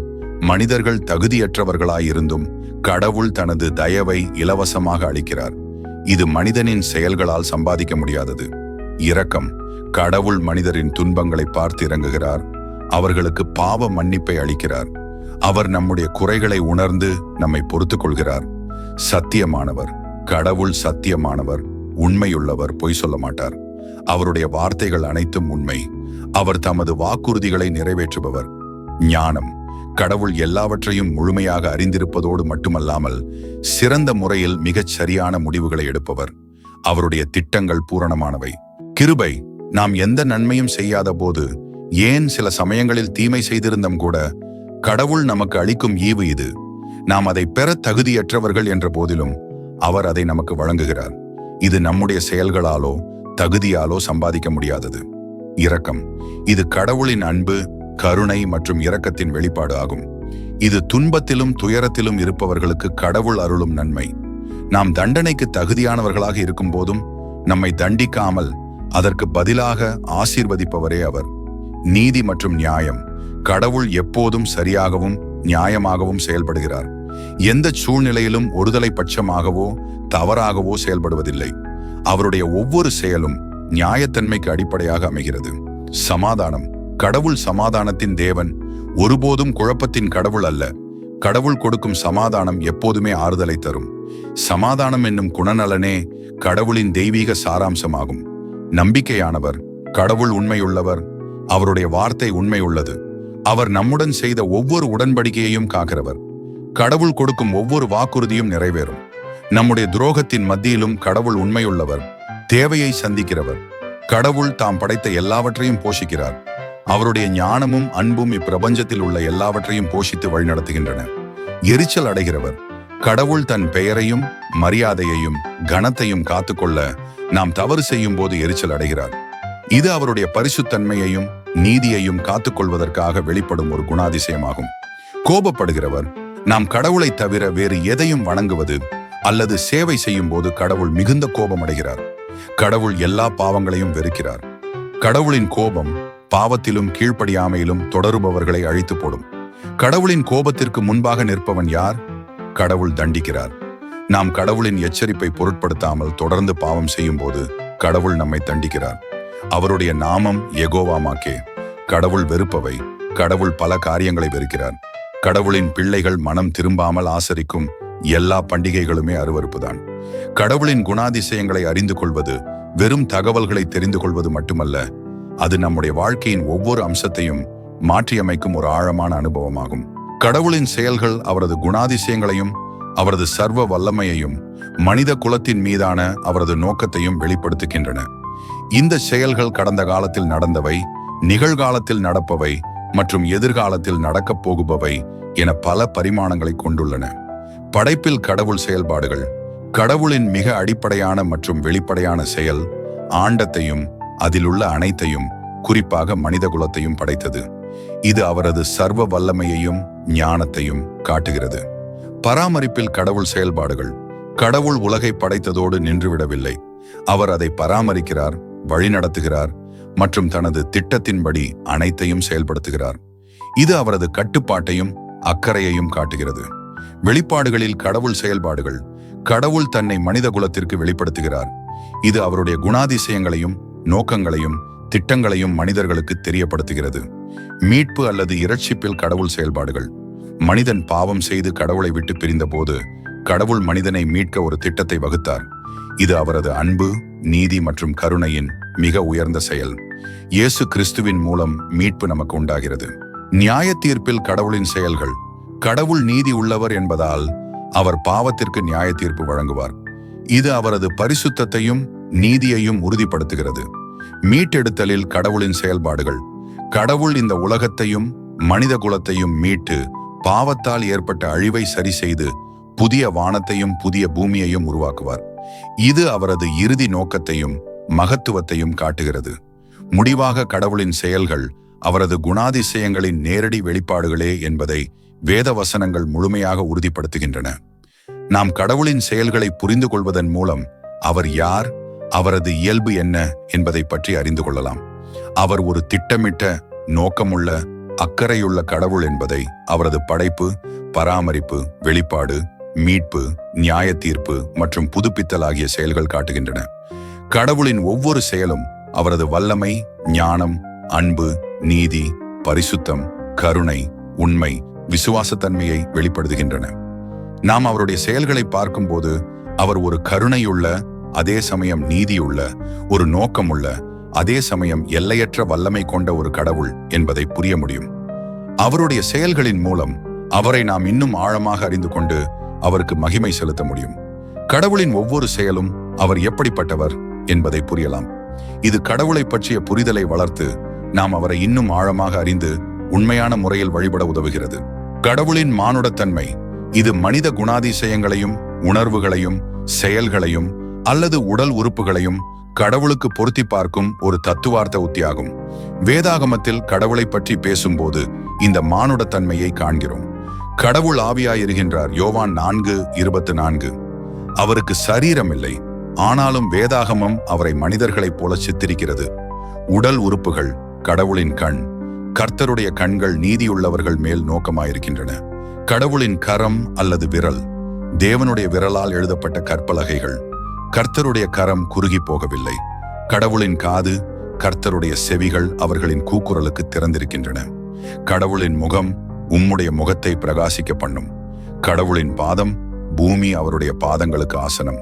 மனிதர்கள் தகுதியற்றவர்களாயிருந்தும் கடவுள் தனது தயவை இலவசமாக அளிக்கிறார். இது மனிதனின் செயல்களால் சம்பாதிக்க முடியாதது. இரக்கம். கடவுள் மனிதரின் துன்பங்களை பார்த்து இறங்குகிறார், அவர்களுக்கு பாவ மன்னிப்பை அளிக்கிறார். அவர் நம்முடைய குறைகளை உணர்ந்து நம்மை பொறுத்துக் கொள்கிறார். சத்தியமானவர். கடவுள் சத்தியமானவர், உண்மையுள்ளவர், பொய் சொல்ல மாட்டார். அவருடைய வார்த்தைகள் அனைத்தும் உண்மை. அவர் தமது வாக்குறுதிகளை நிறைவேற்றுபவர். ஞானம். கடவுள் எல்லாவற்றையும் முழுமையாக அறிந்திருப்பதோடு மட்டுமல்லாமல் சிறந்த முறையில் மிகச் சரியான முடிவுகளை எடுப்பவர். அவருடைய திட்டங்கள் பூரணமானவை. கிருபை. நாம் எந்த நன்மையும் செய்யாத போது, ஏன் சில சமயங்களில் தீமை செய்திருந்தும் கூட, கடவுள் நமக்கு அளிக்கும் ஈவு இது. நாம் அதை பெற தகுதியற்றவர்கள் என்ற போதிலும் அவர் அதை நமக்கு வழங்குகிறார். இது நம்முடைய செயல்களாலோ தகுதியாலோ சம்பாதிக்க முடியாதது. இரக்கம். இது கடவுளின் அன்பு, கருணை மற்றும் இரக்கத்தின் வெளிப்பாடு ஆகும். இது துன்பத்திலும் துயரத்திலும் இருப்பவர்களுக்கு கடவுள் அருளும் நன்மை. நாம் தண்டனைக்கு தகுதியானவர்களாக இருக்கும் போதும் நம்மை தண்டிக்காமல் அதற்கு பதிலாக ஆசீர்வதிப்பவரே அவர். நீதி மற்றும் நியாயம். கடவுள் எப்போதும் சரியாகவும் நியாயமாகவும் செயல்படுகிறார். எந்த சூழ்நிலையிலும் ஒருதலை பட்சமாகவோ தவறாகவோ செயல்படுவதில்லை. அவருடைய ஒவ்வொரு செயலும் நியாயத்தன்மைக்கு அடிப்படையாக அமைகிறது. சமாதானம். கடவுள் சமாதானத்தின் தேவன், ஒருபோதும் குழப்பத்தின் கடவுள் அல்ல. கடவுள் கொடுக்கும் சமாதானம் எப்போதுமே ஆறுதலை தரும். சமாதானம் என்னும் குணநலனே கடவுளின் தெய்வீக சாராம்சமாகும். நம்பிக்கையானவர். கடவுள் உண்மையுள்ளவர். அவருடைய வார்த்தை உண்மை உள்ளது. அவர் நம்முடன் செய்த ஒவ்வொரு உடன்படிக்கையையும் காக்கிறவர். கடவுள் கொடுக்கும் ஒவ்வொரு வாக்குறுதியும் நிறைவேறும். நம்முடைய துரோகத்தின் மத்தியிலும் கடவுள் உண்மையுள்ளவர், தேவையை சந்திக்கிறவர். கடவுள் தாம் படைத்த எல்லாவற்றையும் போஷிக்கிறார். அவருடைய ஞானமும் அன்பும் இப்பிரபஞ்சத்தில் உள்ள எல்லாவற்றையும் போஷித்து வழிநடத்துகின்றன. எரிச்சல் அடைகிறவர். கடவுள் தன் பெயரையும் மரியாதையையும் கனத்தையும் காத்துக்கொள்ள நாம் தவறு செய்யும் போது எரிச்சல் அடைகிறார். இது அவருடைய பரிசுத்தன்மையையும் நீதியையும் காத்துக்கொள்வதற்காக வெளிப்படும் ஒரு குணாதிசயமாகும். கோபப்படுகிறவர். நாம் கடவுளை தவிர வேறு எதையும் வணங்குவது அல்லது சேவை செய்யும் போது கடவுள் மிகுந்த கோபம் அடைகிறார். கடவுள் எல்லா பாவங்களையும் வெறுக்கிறார். கடவுளின் கோபம் பாவத்திலும் கீழ்ப்படியாமையிலும் தொடருபவர்களை அழித்து போடும். கடவுளின் கோபத்திற்கு முன்பாக நிற்பவன் யார்? கடவுள் தண்டிக்கிறார். நாம் கடவுளின் எச்சரிப்பை பொருட்படுத்தாமல் தொடர்ந்து பாவம் செய்யும் போது கடவுள் நம்மை தண்டிக்கிறார். அவருடைய நாமம் யெகோவா மாக்கே. கடவுள் வெறுப்பவை, கடவுள் பல காரியங்களை வெறுக்கிறார். கடவுளின் பிள்ளைகள் மனம் திரும்பாமல் ஆசரிக்கும் எல்லா பண்டிகைகளுமே அருவருப்புதான். கடவுளின் குணாதிசயங்களை அறிந்து கொள்வது வெறும் தகவல்களை தெரிந்து கொள்வது மட்டுமல்ல, அது நம்முடைய வாழ்க்கையின் ஒவ்வொரு அம்சத்தையும் மாற்றியமைக்கும் ஒரு ஆழமான அனுபவமாகும். கடவுளின் செயல்கள் அவரது குணாதிசயங்களையும் அவரது சர்வ வல்லமையையும் மனித குலத்தின் மீதான அவரது நோக்கத்தையும் வெளிப்படுத்துகின்றன. இந்த செயல்கள் கடந்த காலத்தில் நடந்தவை, நிகழ்காலத்தில் நடப்பவை மற்றும் எதிர்காலத்தில் நடக்கப் போகுபவை என பல பரிமாணங்களை கொண்டுள்ளன. படைப்பில் கடவுள் செயல்பாடுகள். கடவுளின் மிக அடிப்படையான மற்றும் வெளிப்படையான செயல் ஆண்டத்தையும் அதிலுள்ள அனைத்தையும், குறிப்பாக மனித குலத்தையும் படைத்தது. இது அவரது சர்வ வல்லமையையும் ஞானத்தையும் காட்டுகிறது. பராமரிப்பில் கடவுள் செயல்பாடுகள். கடவுள் உலகை படைத்ததோடு நின்றுவிடவில்லை. அவர் அதை பராமரிக்கிறார், வழிநடத்துகிறார் மற்றும் தனது திட்டத்தின்படி அனைத்தையும் செயல்படுத்துகிறார். இது அவரது கட்டுப்பாட்டையும் அக்கறையையும் காட்டுகிறது. வெளிப்பாடுகளில் கடவுள் செயல்பாடுகள். கடவுள் தன்னை மனித குலத்திற்கு வெளிப்படுத்துகிறார். இது அவருடைய குணாதிசயங்களையும் நோக்கங்களையும் திட்டங்களையும் மனிதர்களுக்கு தெரியப்படுத்துகிறது. மீட்பு அல்லது இரட்சிப்பில் கடவுள் செயல்பாடுகள். மனிதன் பாவம் செய்து கடவுளை விட்டு பிரிந்த போது கடவுள் மனிதனை மீட்க ஒரு திட்டத்தை வகுத்தார். இது அவரது அன்பு, நீதி மற்றும் கருணையின் மிக உயர்ந்த செயல். இயேசு கிறிஸ்துவின் மூலம் மீட்பு நமக்கு உண்டாகிறது. நியாய தீர்ப்பில் கடவுளின் செயல்கள். கடவுள் நீதி உள்ளவர் என்பதால் அவர் பாவத்திற்கு நியாய தீர்ப்பு வழங்குவார். இது அவரது பரிசுத்தத்தையும் நீதியையும் உறுதிப்படுத்துகிறது. மீட்டெடுத்தலில் கடவுளின் செயல்பாடுகள். கடவுள் இந்த உலகத்தையும் மனித குலத்தையும் மீட்டு பாவத்தால் ஏற்பட்ட அழிவை சரி செய்து புதிய வானத்தையும் புதிய பூமியையும் உருவாக்குவார். இது அவரது இறுதி நோக்கத்தையும் மகத்துவத்தையும் காட்டுகிறது. முடிவாக கடவுளின் செயல்கள் அவரது குணாதிசயங்களின் நேரடி வெளிப்பாடுகளே என்பதை வேத வசனங்கள் முழுமையாக உறுதிப்படுத்துகின்றன. நாம் கடவுளின் செயல்களை புரிந்து கொள்வதன் மூலம் அவர் யார், அவரது இயல்பு என்ன என்பதை பற்றி அறிந்து கொள்ளலாம். அவர் ஒரு திட்டமிட்ட, நோக்கமுள்ள, அக்கறையுள்ள கடவுள் என்பதை அவரது படைப்பு, பராமரிப்பு, வெளிப்பாடு, மீட்பு, நியாய தீர்ப்பு மற்றும் புதுப்பித்தல் ஆகிய செயல்கள் காட்டுகின்றன. கடவுளின் ஒவ்வொரு செயலும் அவரது வல்லமை, ஞானம், அன்பு, நீதி, பரிசுத்தம், கருணை, உண்மை, விசுவாசத்தன்மையை வெளிப்படுத்துகின்றன. நாம் அவருடைய செயல்களை பார்க்கும்போது அவர் ஒரு கருணையுள்ள, அதே சமயம் நீதியுள்ள, ஒரு நோக்கமுள்ள, அதே சமயம் எல்லையற்ற வல்லமை கொண்ட ஒரு கடவுள் என்பதை புரிய முடியும். அவருடைய செயல்களின் மூலம் அவரை நாம் இன்னும் ஆழமாக அறிந்து கொண்டு அவருக்கு மகிமை செலுத்த முடியும். கடவுளின் ஒவ்வொரு செயலும் அவர் எப்படிப்பட்டவர் என்பதை புரியலாம். இது கடவுளை பற்றிய புரிதலை வளர்த்து நாம் அவரை இன்னும் ஆழமாக அறிந்து உண்மையான முறையில் வழிபட உதவுகிறது. கடவுளின் மானுடத்தன்மை. இது மனித குணாதிசயங்களையும் உணர்வுகளையும் செயல்களையும் அல்லது உடல் உறுப்புகளையும் கடவுளுக்கு பொருத்தி பார்க்கும் ஒரு தத்துவார்த்த உத்தியாகும். வேதாகமத்தில் கடவுளை பற்றி பேசும்போது இந்த மானுடத்தன்மையை காண்கிறோம். கடவுள் ஆவியாயிருக்கின்றார். யோவான் 4:24. அவருக்கு சரீரம் இல்லை, ஆனாலும் வேதாகமம் அவரை மனிதர்களைப் போல சித்தரிக்கிறது. உடல் உறுப்புகள். கடவுளின் கண். கர்த்தருடைய கண்கள் நீதியுள்ளவர்கள் மேல் நோக்கமாயிருக்கின்றன. கடவுளின் கரம் அல்லது விரல். தேவனுடைய விரலால் எழுதப்பட்ட கற்பலகைகள். கர்த்தருடைய கரம் குறுகி போகவில்லை. கடவுளின் காது. கர்த்தருடைய செவிகள் அவர்களின் கூக்குரலுக்கு திறந்திருக்கின்றன. கடவுளின் முகம் உம்முடைய முகத்தை பிரகாசிக்க பண்ணும். கடவுளின் பாதம். பூமி அவருடைய பாதங்களுக்கு ஆசனம்.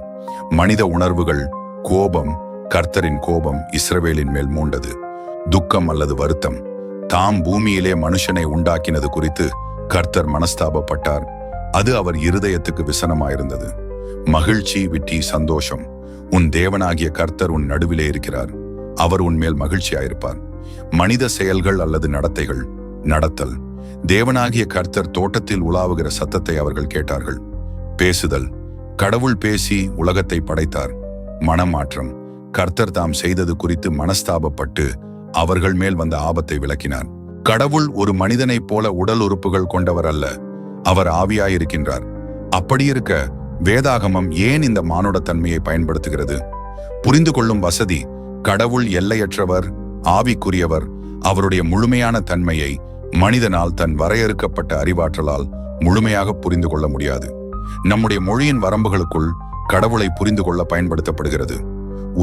மனித உணர்வுகள். கோபம். கர்த்தரின் கோபம் இஸ்ரவேலின் மேல் மூண்டது. துக்கம் அல்லது வருத்தம். தாம் பூமியிலே மனுஷனை உண்டாக்கினது குறித்து கர்த்தர் மனஸ்தாபப்பட்டார். அது அவர் இருதயத்துக்கு விசனமாயிருந்தது. மகிழ்ச்சி, விட்டி, சந்தோஷம். உன் தேவனாகிய கர்த்தர் உன் நடுவிலே இருக்கிறார். அவர் உன்மேல் மகிழ்ச்சியாயிருப்பார். மனித செயல்கள் அல்லது நடத்தைகள். நடத்தல். தேவனாகிய கர்த்தர் தோட்டத்தில் உலாவுகிற சத்தத்தை அவர்கள் கேட்டார்கள். பேசுதல். கடவுள் பேசி உலகத்தை படைத்தார். மனமாற்றம். கர்த்தர் தாம் செய்தது குறித்து மனஸ்தாபப்பட்டு அவர்கள் மேல் வந்த ஆபத்தை விளக்கினார். கடவுள் ஒரு மனிதனைப் போல உடல் உறுப்புகள் கொண்டவர் அல்ல. அவர் ஆவியாயிருக்கின்றார். அப்படியிருக்க வேதாகமம் ஏன் இந்த மானுடத்தன்மையை பயன்படுத்துகிறது? புரிந்து கொள்ளும் வசதி. கடவுள் எல்லையற்றவர், ஆவிக்குரியவர். அவருடைய முழுமையான தன்மையை மனிதனால் தன் வரையறுக்கப்பட்ட அறிவாற்றலால் முழுமையாக புரிந்து கொள்ள முடியாது. நம்முடைய மொழியின் வரம்புகளுக்குள் கடவுளை புரிந்து கொள்ள பயன்படுத்தப்படுகிறது.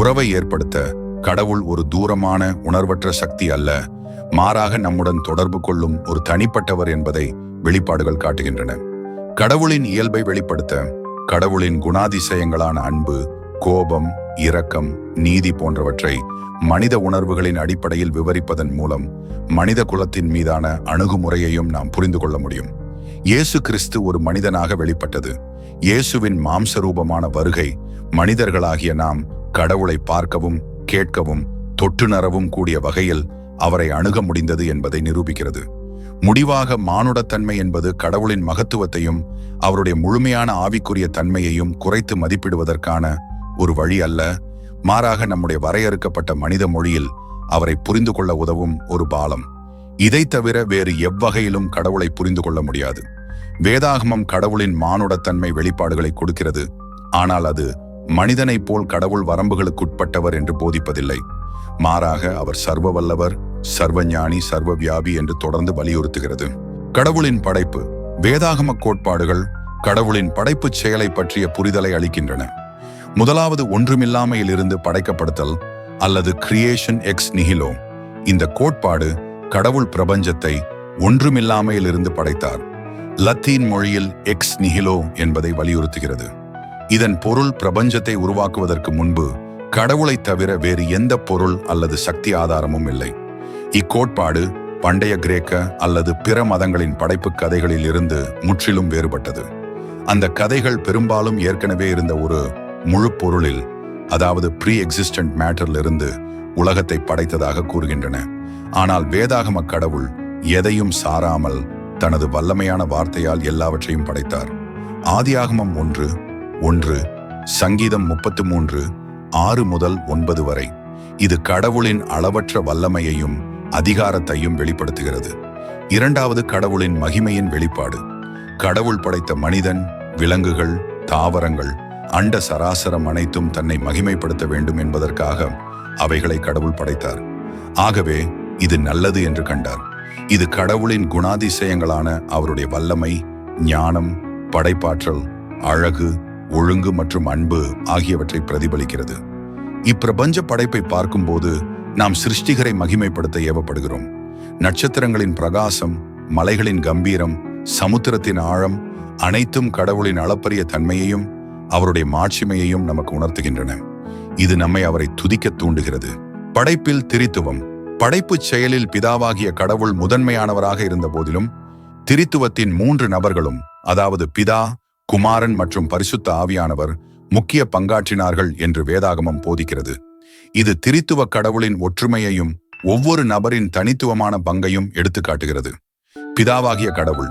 உறவை ஏற்படுத்த கடவுள் ஒரு தூரமான உணர்வற்ற சக்தி அல்ல, மாறாக நம்முடன் தொடர்பு கொள்ளும் ஒரு தனிப்பட்டவர் என்பதை வெளிப்பாடுகள் காட்டுகின்றன. கடவுளின் இயல்பை வெளிப்படுத்த கடவுளின் குணாதிசயங்களான அன்பு, கோபம், இரக்கம், நீதி போன்றவற்றை மனித உணர்வுகளின் அடிப்படையில் விவரிப்பதன் மூலம் மனித குலத்தின் மீதான அணுகுமுறையையும் நாம் புரிந்து கொள்ள முடியும். இயேசு கிறிஸ்து ஒரு மனிதனாக வெளிப்பட்டது. இயேசுவின் மாம்சரூபமான வருகை மனிதர்களாகிய நாம் கடவுளை பார்க்கவும் கேட்கவும் தொட்டுணரவும் கூடிய வகையில் அவரை அணுக முடிந்தது என்பதை நிரூபிக்கிறது. முடிவாக மானுடத்தன்மை என்பது கடவுளின் மகத்துவத்தையும் அவருடைய முழுமையான ஆவிக்குரிய தன்மையையும் குறைத்து மதிப்பிடுவதற்கான ஒரு வழி அல்ல, மாறாக நம்முடைய வரையறுக்கப்பட்ட மனித மொழியில் அவரை புரிந்து கொள்ள உதவும் ஒரு பாலம். இதை தவிர வேறு எவ்வகையிலும் கடவுளை புரிந்து கொள்ள முடியாது. வேதாகமம் கடவுளின் மானுடத்தன்மை வெளிப்பாடுகளை கொடுக்கிறது, ஆனால் அது மனிதனைப் போல் கடவுள் வரம்புகளுக்குட்பட்டவர் என்று போதிப்பதில்லை. மாறாக அவர் சர்வ வல்லவர், சர்வஞானி, சர்வ வியாபி என்று தொடர்ந்து வலியுறுத்துகிறது. கடவுளின் படைப்பு. வேதாகம கோட்பாடுகள் கடவுளின் படைப்புச் செயலை பற்றிய புரிதலை அளிக்கின்றன. முதலாவது ஒன்றுமில்லாமையில் இருந்து படைக்கப்படுதல் அல்லது கிரியேஷன் எக்ஸ் நிஹிலோ. இந்த கோட்பாடு கடவுள் பிரபஞ்சத்தை ஒன்றுமில்லாமையில் இருந்து படைத்தார். லத்தீன் மொழியில் எக்ஸ் நிஹிலோ என்பதை வலியுறுத்துகிறது. இதன் பொருள் பிரபஞ்சத்தை உருவாக்குவதற்கு முன்பு கடவுளை தவிர வேறு எந்த பொருள் அல்லது சக்தி ஆதாரமும் இல்லை. இக்கோட்பாடு பண்டைய கிரேக்க அல்லது பிற மதங்களின் படைப்பு கதைகளில் இருந்து முற்றிலும் வேறுபட்டது. அந்த கதைகள் பெரும்பாலும் ஏற்கனவே இருந்த ஒரு முழு பொருளில், அதாவது ப்ரீ எக்ஸிஸ்டன்ட் மேட்டரிலிருந்து உலகத்தை படைத்ததாக கூறுகின்றன. ஆனால் வேதாகம கடவுள் எதையும் சாராமல் தனது வல்லமையான வார்த்தையால் எல்லாவற்றையும் படைத்தார். ஆதியாகமம் 1:1, சங்கீதம் 33:6-9 வரை இது கடவுளின் அளவற்ற வல்லமையையும் அதிகாரத்தையும் வெளிப்படுத்துகிறது. இரண்டாவது, கடவுளின் மகிமையின் வெளிப்பாடு. கடவுள் படைத்த மனிதன், விலங்குகள், தாவரங்கள், அண்ட சராசரம் அனைத்தும் தன்னை மகிமைப்படுத்த வேண்டும் என்பதற்காக அவைகளை கடவுள் படைத்தார். ஆகவே இது நல்லது என்று கண்டார். இது கடவுளின் குணாதிசயங்களான அவருடைய வல்லமை, ஞானம், படைப்பாற்றல், அழகு, ஒழுங்கு மற்றும் அன்பு ஆகியவற்றை பிரதிபலிக்கிறது. இப்பிரபஞ்ச படைப்பை பார்க்கும்போது நாம் சிருஷ்டிகரை மகிமைப்படுத்த ஏவப்படுகிறோம். நட்சத்திரங்களின் பிரகாசம், மலைகளின் கம்பீரம், சமுத்திரத்தின் ஆழம் அனைத்தும் கடவுளின் அளப்பரிய தன்மையையும் அவருடைய மாட்சிமையையும் நமக்கு உணர்த்துகின்றன. இது நம்மை அவரை துதிக்க தூண்டுகிறது. படைப்பில் திரித்துவம். படைப்புச் செயலில் பிதாவாகிய கடவுள் முதன்மையானவராக இருந்த போதிலும் திரித்துவத்தின் 3 நபர்களும், அதாவது பிதா, குமாரன் மற்றும் பரிசுத்த ஆவியானவர் முக்கிய பங்காற்றினார்கள் என்று வேதாகமம் போதிக்கிறது. இது திரித்துவ கடவுளின் ஒற்றுமையையும் ஒவ்வொரு நபரின் தனித்துவமான பங்கையும் எடுத்து காட்டுகிறது. பிதாவாகிய கடவுள்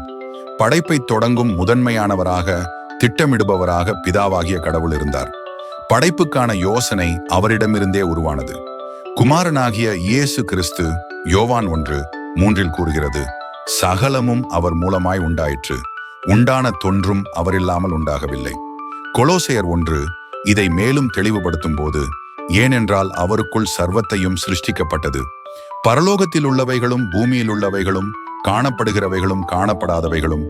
படைப்பை தொடங்கும் முதன்மையானவராக, திட்டமிடுபவராக பிதாவாகிய கடவுள் இருந்தார். படைப்புக்கான யோசனை அவரிடமிருந்தே உருவானது. குமாரனாகிய இயேசு கிறிஸ்து யோவான் 1:3 கூறுகிறது, சகலமும் அவர் மூலமாய் உண்டாயிற்று, உண்டான தொன்றும் அவரில்லாமல் உண்டாகவில்லை. கொலோசையர் 1 இதை மேலும் தெளிவுபடுத்தும் போது, ஏனென்றால் அவருக்குள் சர்வத்தையும் சிருஷ்டிக்கப்பட்டது, பரலோகத்தில் உள்ளவைகளும் பூமியில் உள்ளவைகளும், காணப்படுகிறவைகளும் காணப்படாதவைகளும்,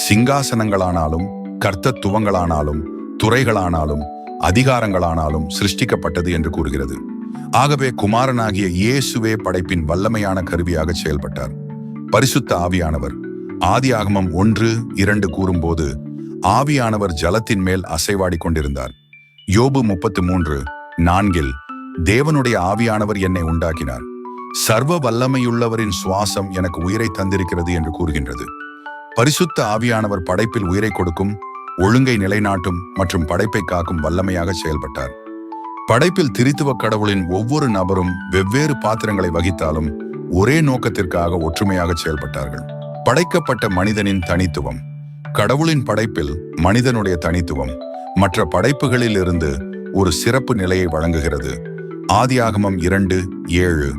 சிங்காசனங்களானாலும் கர்த்தத்துவங்களானாலும் துறைகளானாலும் அதிகாரங்களானாலும் சிருஷ்டிக்கப்பட்டது என்று கூறுகிறது. ஆகவே குமாரனாகிய இயேசுவே படைப்பின் வல்லமையான கருவியாக செயல்பட்டார். பரிசுத்த ஆவியானவர். ஆதியாகமம் 1:2 கூறும்போது ஆவியானவர் ஜலத்தின் மேல் அசைவாடி கொண்டிருந்தார். யோபு 33:4 தேவனுடைய ஆவியானவர் என்னை உண்டாக்கினார், சர்வ வல்லமையுள்ளவரின் சுவாசம் எனக்கு உயிரை தந்திருக்கிறது என்று கூறுகின்றது. பரிசுத்த ஆவியானவர் படைப்பில் உயிரை கொடுக்கும், ஒழுங்கை நிலைநாட்டும் மற்றும் படைப்பை காக்கும் வல்லமையாக செயல்பட்டார். படைப்பில் திரித்துவ கடவுளின் ஒவ்வொரு நபரும் வெவ்வேறு பாத்திரங்களை வகித்தாலும் ஒரே நோக்கத்திற்காக ஒற்றுமையாக செயல்பட்டார்கள். படைக்கப்பட்ட மனிதனின் தனித்துவம். கடவுளின் படைப்பில் மனிதனுடைய தனித்துவம் மற்ற படைப்புகளில் இருந்து ஒரு சிறப்பு நிலையை வழங்குகிறது. ஆதியாகமம் 2:7,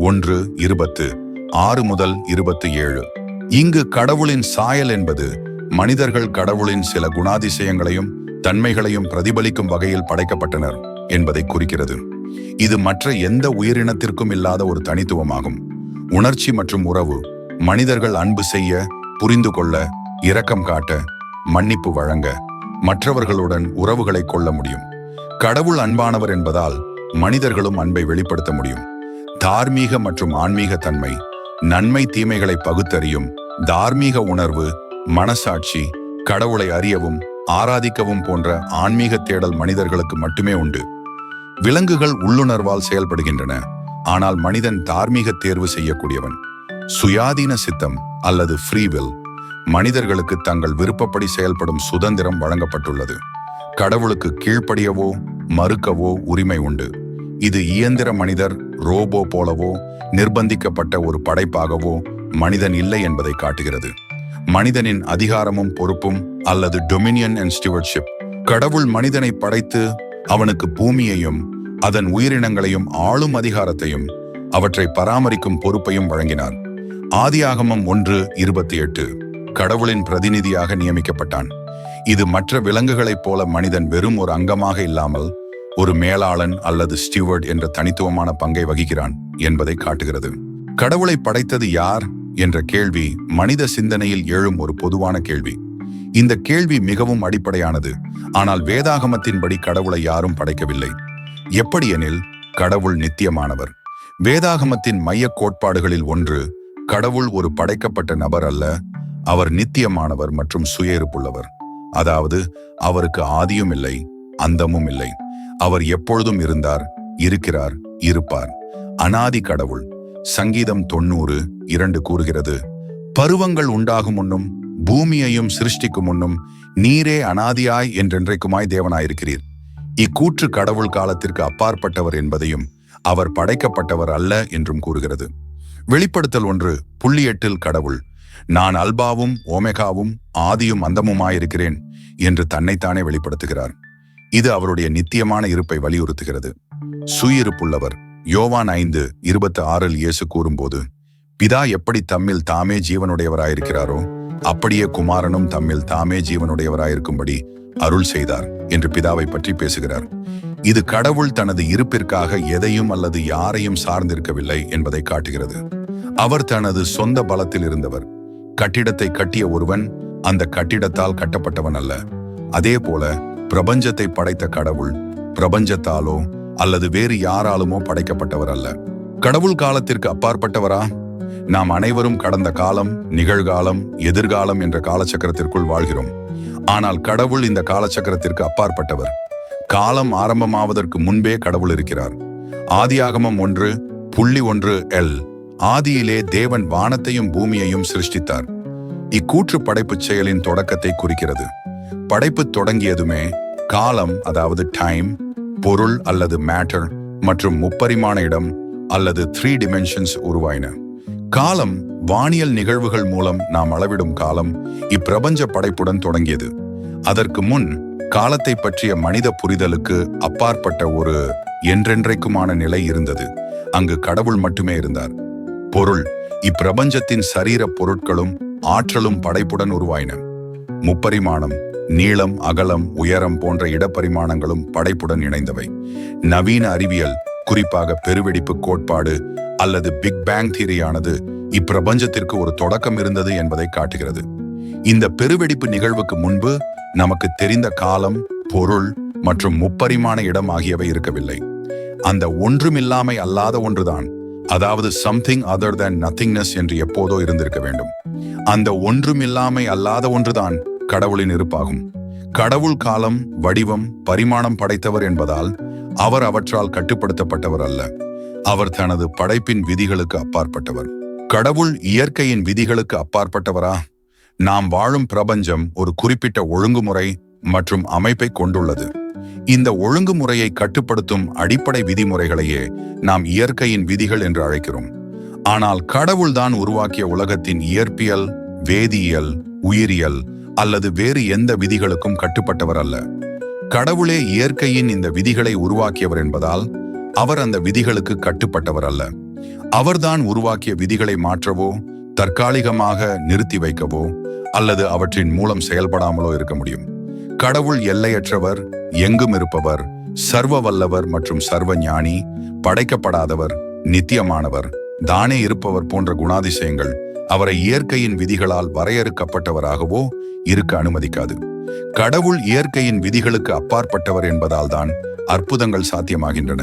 1:26-27. இங்கு கடவுளின் சாயல் என்பது மனிதர்கள் கடவுளின் சில குணாதிசயங்களையும் தன்மைகளையும் பிரதிபலிக்கும் வகையில் படைக்கப்பட்டனர் என்பதை குறிக்கிறது. இது மற்ற எந்த உயிரினத்திற்கும் இல்லாத ஒரு தனித்துவமாகும். உணர்ச்சி மற்றும் உறவு. மனிதர்கள் அன்பு செய்ய, புரிந்து கொள்ள, இரக்கம் காட்ட, மன்னிப்பு வழங்க, மற்றவர்களுடன் உறவுகளை கொள்ள முடியும். கடவுள் அன்பானவர் என்பதால் மனிதர்களும் அன்பை வெளிப்படுத்த முடியும். தார்மீக மற்றும் ஆன்மீக தன்மை. நன்மை தீமைகளை பகுத்தறியும் தார்மீக உணர்வு, மனசாட்சி, கடவுளை அறியவும் ஆராதிக்கவும் போன்ற ஆன்மீக தேடல் மனிதர்களுக்கு மட்டுமே உண்டு. விலங்குகள் உள்ளுணர்வால் செயல்படுகின்றன, ஆனால் மனிதன் தார்மீக தேர்வு செய்யக்கூடியவன். சுயாதீன சித்தம் அல்லது ஃப்ரீவில் மனிதர்களுக்கு தங்கள் விருப்பப்படி செயல்படும் சுதந்திரம் வழங்கப்பட்டுள்ளது. கடவுளுக்கு கீழ்ப்படியவோ மறுக்கவோ உரிமை உண்டு. இது இயந்திர மனிதர், ரோபோ போலவோ நிர்பந்திக்கப்பட்ட ஒரு படைப்பாகவோ மனிதன் இல்லை என்பதை காட்டுகிறது. மனிதனின் அதிகாரமும் பொறுப்பும் அல்லது டொமினியன் அண்ட் ஸ்டிவர்ட்ஷிப். கடவுள் மனிதனை படைத்து அவனுக்கு பூமியையும் அதன் உயிரினங்களையும் ஆளும் அதிகாரத்தையும் அவற்றை பராமரிக்கும் பொறுப்பையும் வழங்கினார். ஆதியாகமம் 1:28 கடவுளின் பிரதிநிதியாக நியமிக்கப்பட்டான். இது மற்ற விலங்குகளைப் போல மனிதன் வெறும் ஒரு அங்கமாக இல்லாமல் ஒரு மேலாளன் அல்லது ஸ்டிவர்ட் என்ற தனித்துவமான பங்கை வகிக்கிறான் என்பதை காட்டுகிறது. கடவுளை படைத்தது யார் என்ற கேள்வி மனித சிந்தனையில் எழும் ஒரு பொதுவான கேள்வி. இந்த கேள்வி மிகவும் அடிப்படையானது. ஆனால் வேதாகமத்தின்படி கடவுளை யாரும் படைக்கவில்லை. எப்படியெனில் கடவுள் நித்தியமானவர். வேதாகமத்தின் மைய கோட்பாடுகளில் ஒன்று, கடவுள் ஒரு படைக்கப்பட்ட நபர் அல்ல, அவர் நித்தியமானவர் மற்றும் சுய இருப்புள்ளவர். அதாவது அவருக்கு ஆதியும் இல்லை, அந்தமும் இல்லை. அவர் எப்பொழுதும் இருந்தார், இருக்கிறார், இருப்பார். அனாதி கடவுள். சங்கீதம் 90:2 கூறுகிறது, பருவங்கள் உண்டாகும் முன்னும் பூமியையும் சிருஷ்டிக்கும் முன்னும் நீரே அனாதியாய் என்றென்றைக்குமாய் தேவனாயிருக்கிறீர். இக்கூற்று கடவுள் காலத்திற்கு அப்பாற்பட்டவர் என்பதையும் அவர் படைக்கப்பட்டவர் அல்ல என்றும் கூறுகிறது. வெளிப்படுத்தல் 1:8 கடவுள், நான் அல்பாவும் ஓமெகாவும் ஆதியும் அந்தமுமாயிருக்கிறேன் என்று தன்னைத்தானே வெளிப்படுத்துகிறார். இது அவருடைய நித்தியமான இருப்பை வலியுறுத்துகிறது. சுயிருப்புள்ளவர். யோவான் 5:26 இயேசு கூறும்போது, பிதா எப்படி தம்மில் தாமே ஜீவனுடையவராயிருக்கிறாரோ அப்படியே குமாரனும் தம்மில் தாமே ஜீவனுடையவராயிருக்கும்படி அருள் செய்தார் என்று பிதாவை பற்றி பேசுகிறார். இது கடவுள் தனது இருப்பிற்காக எதையும் அல்லது யாரையும் சார்ந்திருக்கவில்லை என்பதை காட்டுகிறது. அவர் தனது சொந்த பலத்தில் இருந்தவர். கட்டிடத்தை கட்டிய ஒருவன் அந்த கட்டிடத்தால் கட்டப்பட்டவன் அல்ல. அதே போல பிரபஞ்சத்தை படைத்த கடவுள் பிரபஞ்சத்தாலோ அல்லது வேறு யாராலுமோ படைக்கப்பட்டவர் அல்ல. கடவுள் காலத்திற்கு அப்பாற்பட்டவரா? நாம் அனைவரும் கடந்த காலம், நிகழ்காலம், எதிர்காலம் என்ற காலச்சக்கரத்திற்குள் வாழ்கிறோம். ஆனால் கடவுள் இந்த காலச்சக்கரத்திற்கு அப்பாற்பட்டவர். காலம் ஆரம்பமாவதற்கு முன்பே கடவுள் இருக்கிறார். ஆதியாகமம் 1:1 ஆதியிலே தேவன் வானத்தையும் பூமியையும் சிருஷ்டித்தார். இக்கூற்று படைப்புச் செயலின் தொடக்கத்தை குறிக்கிறது. படைப்பு தொடங்கியதுமே காலம், அதாவது டைம், பொருள் அல்லது மேட்டர் மற்றும் முப்பரிமாண இடம் அல்லது 3 dimensions உருவாயின. காலம் வானியல் நிகழ்வுகள் மூலம் நாம் அளவிடும் காலம் இப்பிரபஞ்ச படைப்புடன் தொடங்கியது. அதற்கு முன் காலத்தை பற்றிய மனித புரிதலுக்கு அப்பாற்பட்ட ஒரு என்றென்றைக்குமான நிலை இருந்தது. அங்கு கடவுள் மட்டுமே இருந்தார். பொருள். இப்பிரபஞ்சத்தின் சரீர பொருட்களும் ஆற்றலும் படைப்புடன் உருவாயின. முப்பரிமாணம். நீளம், அகலம், உயரம் போன்ற இடப்பரிமாணங்களும் படைப்புடன் இணைந்தவை. நவீன அறிவியல், குறிப்பாக பெருவெடிப்பு கோட்பாடு அல்லது பிக் பேங் தியரியானது இப்பிரபஞ்சத்திற்கு ஒரு தொடக்கம் இருந்தது என்பதை காட்டுகிறது. இந்த பெருவெடிப்பு நிகழ்வுக்கு முன்பு நமக்கு தெரிந்த காலம், பொருள் மற்றும் முப்பரிமாண இடம் ஆகியவை இருக்கவில்லை. அந்த ஒன்றுமில்லாமை அல்லாத ஒன்றுதான், அதாவது சம்திங் அதர் தேன் நத்திங்னஸ் என்று எப்போதோ இருந்திருக்க வேண்டும். அந்த ஒன்றுமில்லாமை அல்லாத ஒன்றுதான் கடவுளின் இருப்பாகும். கடவுள் காலம், வடிவம், பரிமாணம் படைத்தவர் என்பதால் அவர் அவற்றால் கட்டுப்படுத்தப்பட்டவர் அல்ல. அவர் தனது படைப்பின் விதிகளுக்கு அப்பாற்பட்டவர். கடவுள் இயற்கையின் விதிகளுக்கு அப்பாற்பட்டவரா? நாம் வாழும் பிரபஞ்சம் ஒரு குறிப்பிட்ட ஒழுங்குமுறை மற்றும் அமைப்பை கொண்டுள்ளது. இந்த ஒழுங்குமுறையை கட்டுப்படுத்தும் அடிப்படை விதிமுறைகளையே நாம் இயற்கையின் விதிகள் என்று அழைக்கிறோம். ஆனால் கடவுள்தான் உருவாக்கிய உலகத்தின் இயற்பியல், வேதியியல், உயிரியல் அல்லது வேறு எந்த விதிகளுக்கும் கட்டுப்பட்டவர் அல்ல. கடவுளே இயற்கையின் இந்த விதிகளை உருவாக்கியவர் என்பதால் அவர் அந்த விதிகளுக்கு கட்டுப்பட்டவர் அல்ல. அவர்தான் உருவாக்கிய விதிகளை மாற்றவோ, தற்காலிகமாக நிறுத்தி வைக்கவோ அல்லது அவற்றின் மூலம் செயல்படாமலோ இருக்க முடியும். கடவுள் எல்லையற்றவர், எங்கும் இருப்பவர், சர்வ வல்லவர் மற்றும் சர்வ ஞானி, படைக்கப்படாதவர், நித்தியமானவர், தானே இருப்பவர் போன்ற குணாதிசயங்கள் அவரை இயற்கையின் விதிகளால் வரையறுக்கப்பட்டவராகவோ இருக்க அனுமதிக்காது. கடவுள் இயற்கையின் விதிகளுக்கு அப்பாற்பட்டவர் என்பதால் தான் அற்புதங்கள் சாத்தியமாகின்றன.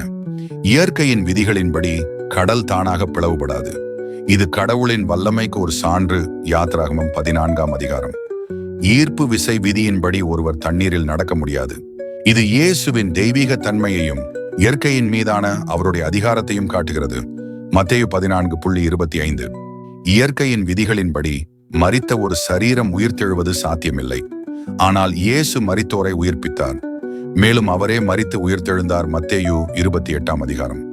இயற்கையின் விதிகளின்படி கடல் தானாக பிளவுபடாது. இது கடவுளின் வல்லமைக்கு ஒரு சான்று. யாத்ராகமம் 14ஆம் அதிகாரம். ஈர்ப்பு விசை விதியின்படி ஒருவர் தண்ணீரில் நடக்க முடியாது. இது இயேசுவின் தெய்வீக தன்மையையும் இயற்கையின் மீதான அவருடைய அதிகாரத்தையும் காட்டுகிறது. மத்தேயு 14:25. இயற்கையின் விதிகளின்படி மரித்த ஒரு சரீரம் உயிர்த்தெழுவது சாத்தியமில்லை. ஆனால் இயேசு மரித்தோரை உயிர்ப்பித்தார். மேலும் அவரே மரித்து உயிர்த்தெழுந்தார். மத்தேயு 28ஆம் அதிகாரம்.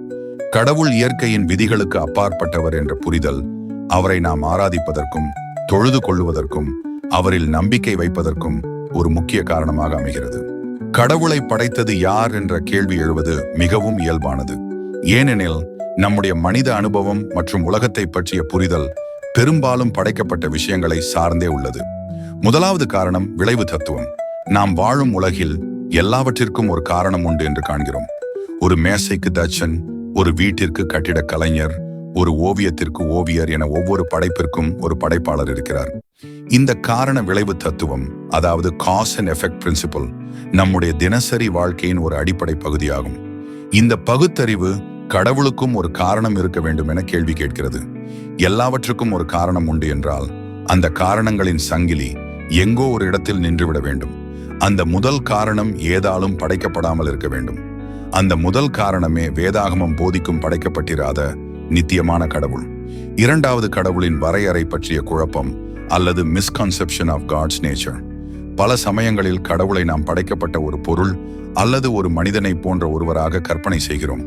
கடவுள் இயற்கையின் விதிகளுக்கு அப்பாற்பட்டவர் என்ற புரிதல் அவரை நாம் ஆராதிப்பதற்கும் தொழுது கொள்ளுவதற்கும் அவரில் நம்பிக்கை வைப்பதற்கும் ஒரு முக்கிய காரணமாக அமைகிறது. கடவுளை படைத்தது யார் என்ற கேள்வி எழுவது மிகவும் இயல்பானது. ஏனெனில் நம்முடைய மனித அனுபவம் மற்றும் உலகத்தை பற்றிய புரிதல் பெரும்பாலும் படைக்கப்பட்ட விஷயங்களை சார்ந்தே உள்ளது. முதலாவது காரணம் விளைவு தத்துவம். நாம் வாழும் உலகில் எல்லாவற்றிற்கும் ஒரு காரணம் உண்டு என்று காண்கிறோம். ஒரு மேசைக்கு தச்சன், ஒரு வீட்டிற்கு கட்டிடக் கலைஞர், ஒரு ஓவியத்திற்கு ஓவியர் என ஒவ்வொரு படைப்பிற்கும் ஒரு படைப்பாளர் இருக்கிறார். இந்த காரண விளைவு தத்துவம், அதாவது காஸ் அண்ட் எஃபெக்ட் பிரின்சிபல், நம்முடைய தினசரி வாழ்க்கையின் ஒரு அடிப்படை பகுதியாகும். இந்த பகுத்தறிவு கடவுளுக்கும் ஒரு காரணம் இருக்க வேண்டும் என கேள்வி கேட்கிறது. எல்லாவற்றுக்கும் ஒரு காரணம் உண்டு என்றால் அந்த காரணங்களின் சங்கிலி எங்கோ ஒரு இடத்தில் நின்றுவிட வேண்டும். அந்த முதல் காரணம் ஏதாலும் படைக்கப்படாமல் இருக்க வேண்டும். அந்த முதல் காரணமே வேதாகமம் போதிக்கும் படைக்கப்பட்டிராத நித்தியமான கடவுள். இரண்டாவது, கடவுளின் வரையறை பற்றிய குழப்பம் அல்லது மிஸ்கன்செப்ஷன் ஆஃப் காட்ஸ் நேச்சர். பல சமயங்களில் கடவுளை நாம் படைக்கப்பட்ட ஒரு பொருள் அல்லது ஒரு மனிதனை போன்ற ஒருவராக கற்பனை செய்கிறோம்.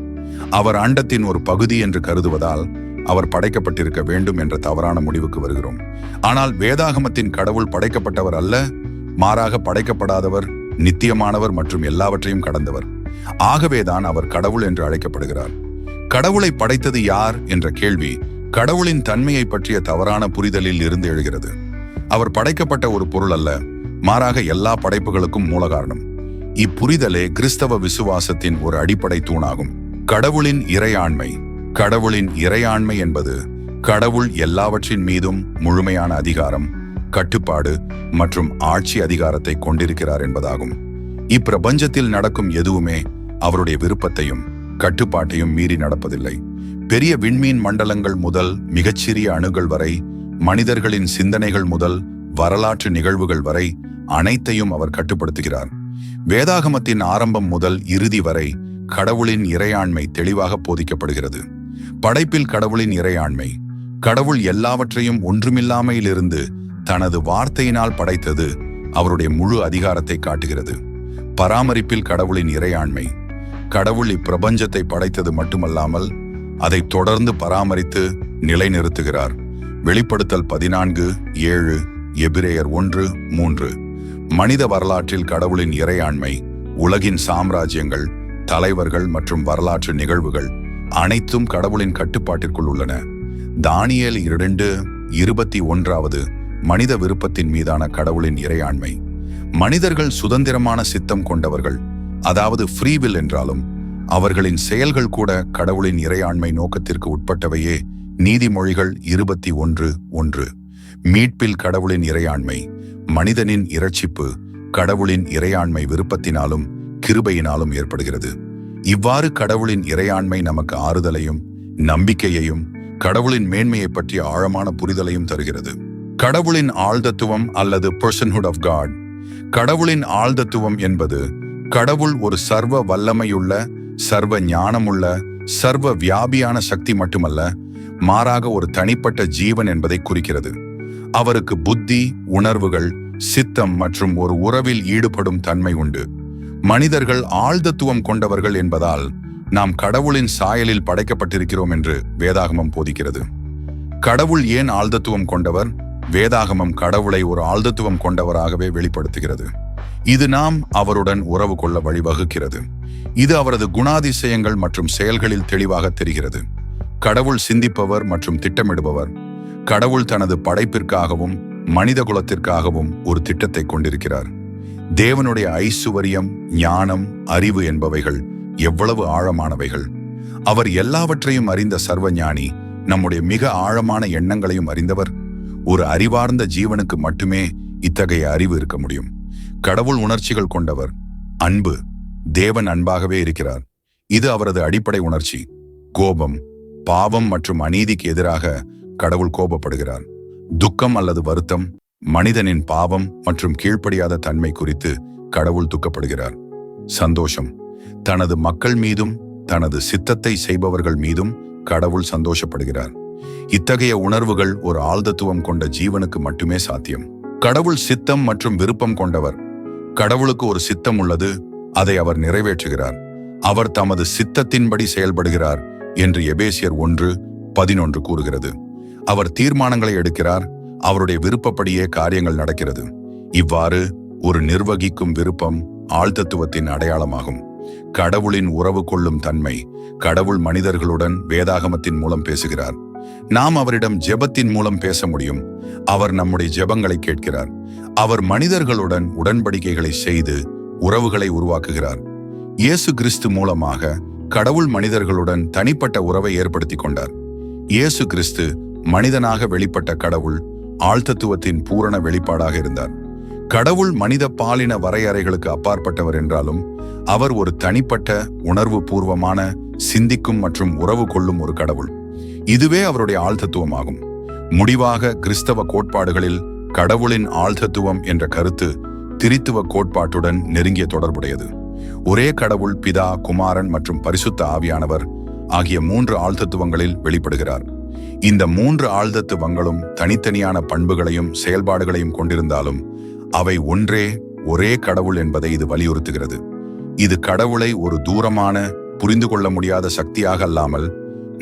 அவர் அண்டத்தின் ஒரு பகுதி என்று கருதுவதால் அவர் படைக்கப்பட்டிருக்க வேண்டும் என்ற தவறான முடிவுக்கு வருகிறோம். ஆனால் வேதாகமத்தின் கடவுள் படைக்கப்பட்டவர் அல்ல, மாறாக படைக்கப்படாதவர், நித்தியமானவர் மற்றும் எல்லாவற்றையும் கடந்தவர். ஆகவேதான் அவர் கடவுள் என்று அழைக்கப்படுகிறார். கடவுளை படைத்தது யார் என்ற கேள்வி கடவுளின் தன்மையை பற்றிய தவறான புரிதலில் இருந்து எழுகிறது. அவர் படைக்கப்பட்ட ஒரு பொருள் அல்ல, மாறாக எல்லா படைப்புகளுக்கும் மூல காரணம். இப்புரிதலே கிறிஸ்தவ விசுவாசத்தின் ஒரு அடிப்படை தூணாகும். கடவுளின் இறையாண்மை. கடவுளின் இறையாண்மை என்பது கடவுள் எல்லாவற்றின் மீதும் முழுமையான அதிகாரம், கட்டுப்பாடு மற்றும் ஆட்சி அதிகாரத்தை கொண்டிருக்கிறார் என்பதாகும். இப்பிரபஞ்சத்தில் நடக்கும் எதுவுமே அவருடைய விருப்பத்தையும் கட்டுப்பாட்டையும் மீறி நடப்பதில்லை. பெரிய விண்மீன் மண்டலங்கள் முதல் மிகச்சிறிய அணுகள் வரை, மனிதர்களின் சிந்தனைகள் முதல் வரலாற்று நிகழ்வுகள் வரை அனைத்தையும் அவர் கட்டுப்படுத்துகிறார். வேதாகமத்தின் ஆரம்பம் முதல் இறுதி வரை கடவுளின் இறையாண்மை தெளிவாக போதிக்கப்படுகிறது. படைப்பில் கடவுளின் இறையாண்மை. கடவுள் எல்லாவற்றையும் ஒன்றுமில்லாமையிலிருந்து தனது வார்த்தையினால் படைத்தது அவருடைய முழு அதிகாரத்தை காட்டுகிறது. பராமரிப்பில் கடவுளின் இறையாண்மை. கடவுள் இப்பிரபஞ்சத்தை படைத்தது மட்டுமல்லாமல் அதை தொடர்ந்து பராமரித்து நிலைநிறுத்துகிறார். வெளிப்படுத்தல் 14:7, எபிரேயர் 1:3. மனித வரலாற்றில் கடவுளின் இறையாண்மை, உலகின் சாம்ராஜ்யங்கள், தலைவர்கள் மற்றும் வரலாற்று நிகழ்வுகள் அனைத்தும் கடவுளின் கட்டுப்பாட்டிற்குள் உள்ளன. தானியேல் 2:21. மனித விருப்பத்தின் மீதான கடவுளின் இறையாண்மை. மனிதர்கள் சுதந்திரமான சித்தம் கொண்டவர்கள், அதாவது ஃப்ரீவில் என்றாலும் அவர்களின் செயல்கள் கூட கடவுளின் இறையாண்மை நோக்கத்திற்கு உட்பட்டவையே. நீதிமொழிகள் 21:1. மீட்பில் கடவுளின் இறையாண்மை. மனிதனின் இரட்சிப்பு கடவுளின் இறையாண்மை விருப்பத்தினாலும் கிருபையினாலும் ஏற்படுகிறது. இவ்வாறு கடவுளின் இறையாண்மை நமக்கு ஆறுதலையும் நம்பிக்கையையும் கடவுளின் மேன்மையை பற்றிய ஆழமான புரிதலையும் தருகிறது. கடவுளின் ஆழ்தத்துவம் அல்லது பர்சன்ஹுட் ஆஃப் காட். கடவுளின் ஆழ்தத்துவம் என்பது கடவுள் ஒரு சர்வ வல்லமையுள்ள, சர்வ ஞானமுள்ள, சர்வ வியாபியான சக்தி மட்டுமல்ல, மாறாக ஒரு தனிப்பட்ட ஜீவன் என்பதை குறிக்கிறது. அவருக்கு புத்தி, உணர்வுகள், சித்தம் மற்றும் ஒரு உறவில் ஈடுபடும் தன்மை உண்டு. மனிதர்கள் ஆழ்தத்துவம் கொண்டவர்கள் என்பதால் நாம் கடவுளின் சாயலில் படைக்கப்பட்டிருக்கிறோம் என்று வேதாகமம் போதிக்கிறது. கடவுள் ஏன் ஆழ்தத்துவம் கொண்டவர்? வேதாகமம் கடவுளை ஒரு ஆழ்தத்துவம் கொண்டவராகவே வெளிப்படுத்துகிறது. இது நாம் அவருடன் உறவு கொள்ள வழிவகுக்கிறது. இது அவரது குணாதிசயங்கள் மற்றும் செயல்களில் தெளிவாக தெரிகிறது. கடவுள் சிந்திப்பவர் மற்றும் திட்டமிடுபவர். கடவுள் தனது படைப்பிற்காகவும் மனித குலத்திற்காகவும் ஒரு திட்டத்தை கொண்டிருக்கிறார். தேவனுடைய ஐசுவரியம், ஞானம், அறிவு என்பவைகள் எவ்வளவு ஆழமானவைகள்! அவர் எல்லாவற்றையும் அறிந்த சர்வஞானி, நம்முடைய மிக ஆழமான எண்ணங்களையும் அறிந்தவர். ஒரு அறிவார்ந்த ஜீவனுக்கு மட்டுமே இத்தகைய அறிவு இருக்க முடியும். கடவுள் உணர்ச்சிகள் கொண்டவர். அன்பு. தேவன் அன்பாகவே இருக்கிறார். இது அவரது அடிப்படை உணர்ச்சி. கோபம், பாவம் மற்றும் அநீதிக்கு எதிராக கடவுள் கோபப்படுகிறார். துக்கம் அல்லது வருத்தம், மனிதனின் பாவம் மற்றும் கீழ்ப்படியாத தன்மை குறித்து கடவுள் துக்கப்படுகிறார். சந்தோஷம், தனது மக்கள் மீதும் தனது சித்தத்தை செய்பவர்கள் மீதும் கடவுள் சந்தோஷப்படுகிறார். இத்தகைய உணர்வுகள் ஒரு ஆழ்தத்துவம் கொண்ட ஜீவனுக்கு மட்டுமே சாத்தியம். கடவுள் சித்தம் மற்றும் விருப்பம் கொண்டவர். கடவுளுக்கு ஒரு சித்தம் உள்ளது, அதை அவர் நிறைவேற்றுகிறார். அவர் தமது சித்தத்தின்படி செயல்படுகிறார் என்று எபேசியர் 1:11 கூறுகிறது. அவர் தீர்மானங்களை எடுக்கிறார், அவருடைய விருப்பப்படியே காரியங்கள் நடக்கிறது. இவ்வாறு ஒரு நிர்வகிக்கும் விருப்பம் ஆழ்தத்துவத்தின் அடையாளமாகும். கடவுளின் உறவு கொள்ளும் தன்மை. கடவுள் மனிதர்களுடன் வேதாகமத்தின் மூலம் பேசுகிறார். நாம் அவரிடம் ஜெபத்தின் மூலம் பேச முடியும். அவர் நம்முடைய ஜெபங்களை கேட்கிறார். அவர் மனிதர்களுடன் உடன்படிக்கைகளை செய்து உறவுகளை உருவாக்குகிறார். இயேசு கிறிஸ்து மூலமாக கடவுள் மனிதர்களுடன் தனிப்பட்ட உறவை ஏற்படுத்தி கொண்டார். இயேசு கிறிஸ்து மனிதனாக வெளிப்பட்ட கடவுள் ஆழ்தத்துவத்தின் பூரண வெளிப்பாடாக இருந்தார். கடவுள் மனித பாலின வரையறைகளுக்கு அப்பாற்பட்டவர் என்றாலும் அவர் ஒரு தனிப்பட்ட உணர்வு பூர்வமான சிந்திக்கும் மற்றும் உறவு கொள்ளும் ஒரு கடவுள். இதுவே அவருடைய ஆழ்தத்துவமாகும். முடிவாக கிறிஸ்தவ கோட்பாடுகளில் கடவுளின் ஆழ்தத்துவம் என்ற கருத்து திரித்துவ கோட்பாட்டுடன் நெருங்கிய தொடர்புடையது. ஒரே கடவுள் பிதா, குமாரன் மற்றும் பரிசுத்த ஆவியானவர் ஆகிய 3 ஆழ்தத்துவங்களில் வெளிப்படுகிறார். இந்த 3 ஆழ்தத்துவங்களும் தனித்தனியான பண்புகளையும் செயல்பாடுகளையும் கொண்டிருந்தாலும் அவை ஒரே கடவுள் என்பதை இது வலியுறுத்துகிறது. இது கடவுளை ஒரு தூரமான, புரிந்து கொள்ள முடியாத சக்தியாக அல்லாமல்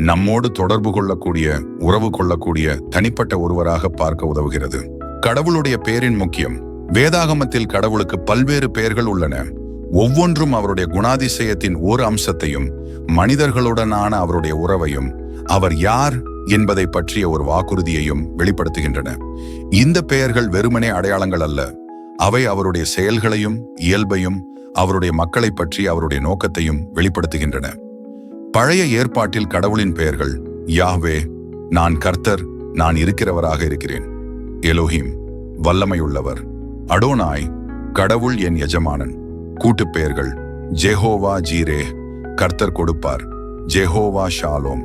நம்மோடு தொடர்பு கொள்ளக்கூடிய, உறவு கொள்ளக்கூடிய தனிப்பட்ட ஒருவராக பார்க்க உதவுகிறது. கடவுளுடைய பெயரின் முக்கியம். வேதாகமத்தில் கடவுளுக்கு பல்வேறு பெயர்கள் உள்ளன. ஒவ்வொன்றும் அவருடைய குணாதிசயத்தின் ஒரு அம்சத்தையும் மனிதர்களுடனான அவருடைய உறவையும் அவர் யார் என்பதை பற்றிய ஒரு வாக்குறுதியையும் வெளிப்படுத்துகின்றன. இந்த பெயர்கள் வெறுமனே அடையாளங்கள் அல்ல, அவை அவருடைய செயல்களையும் இயல்பையும் அவருடைய மக்களை பற்றி அவருடைய நோக்கத்தையும் வெளிப்படுத்துகின்றன. பழைய ஏற்பாட்டில் கடவுளின் பெயர்கள் யாஹ்வே, நான் கர்த்தர், நான் இருக்கிறவராக இருக்கிறேன். எலோஹிம், வல்லமையுள்ளவர். அடோனாய், கடவுள் என் எஜமானன். கூட்டுப் பெயர்கள் ஜெஹோவா ஜீரே, கர்த்தர் கொடுப்பார். ஜெஹோவா ஷாலோம்,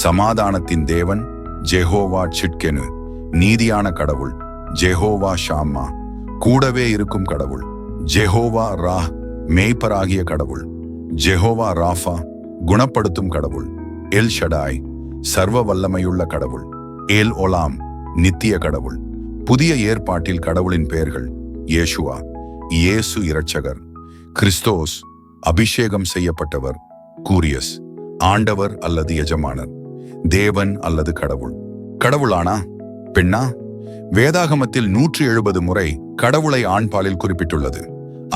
சமாதானத்தின் தேவன். ஜெஹோவா சிட்கெனு, நீதியான கடவுள். ஜெஹோவா ஷாமா, கூடவே இருக்கும் கடவுள். ஜெஹோவா ரா, மேய்ப்பராகிய கடவுள். ஜெஹோவா ராஃபா, குணப்படுத்தும் கடவுள். எல் ஷடாய், சர்வ வல்லமையுள்ள கடவுள். ஏல் ஒலாம், நித்திய கடவுள். புதிய ஏற்பாட்டில் கடவுளின் பெயர்கள் இயேசுவா, இயேசு இரட்சகர். கிறிஸ்தோஸ், அபிஷேகம் செய்யப்பட்டவர். கூரியஸ், ஆண்டவர் அல்லது எஜமானர். தேவன் அல்லது கடவுள். கடவுளானா பெண்ணா? வேதாகமத்தில் 170 முறை கடவுளை ஆண்பாலில் குறிப்பிட்டுள்ளது.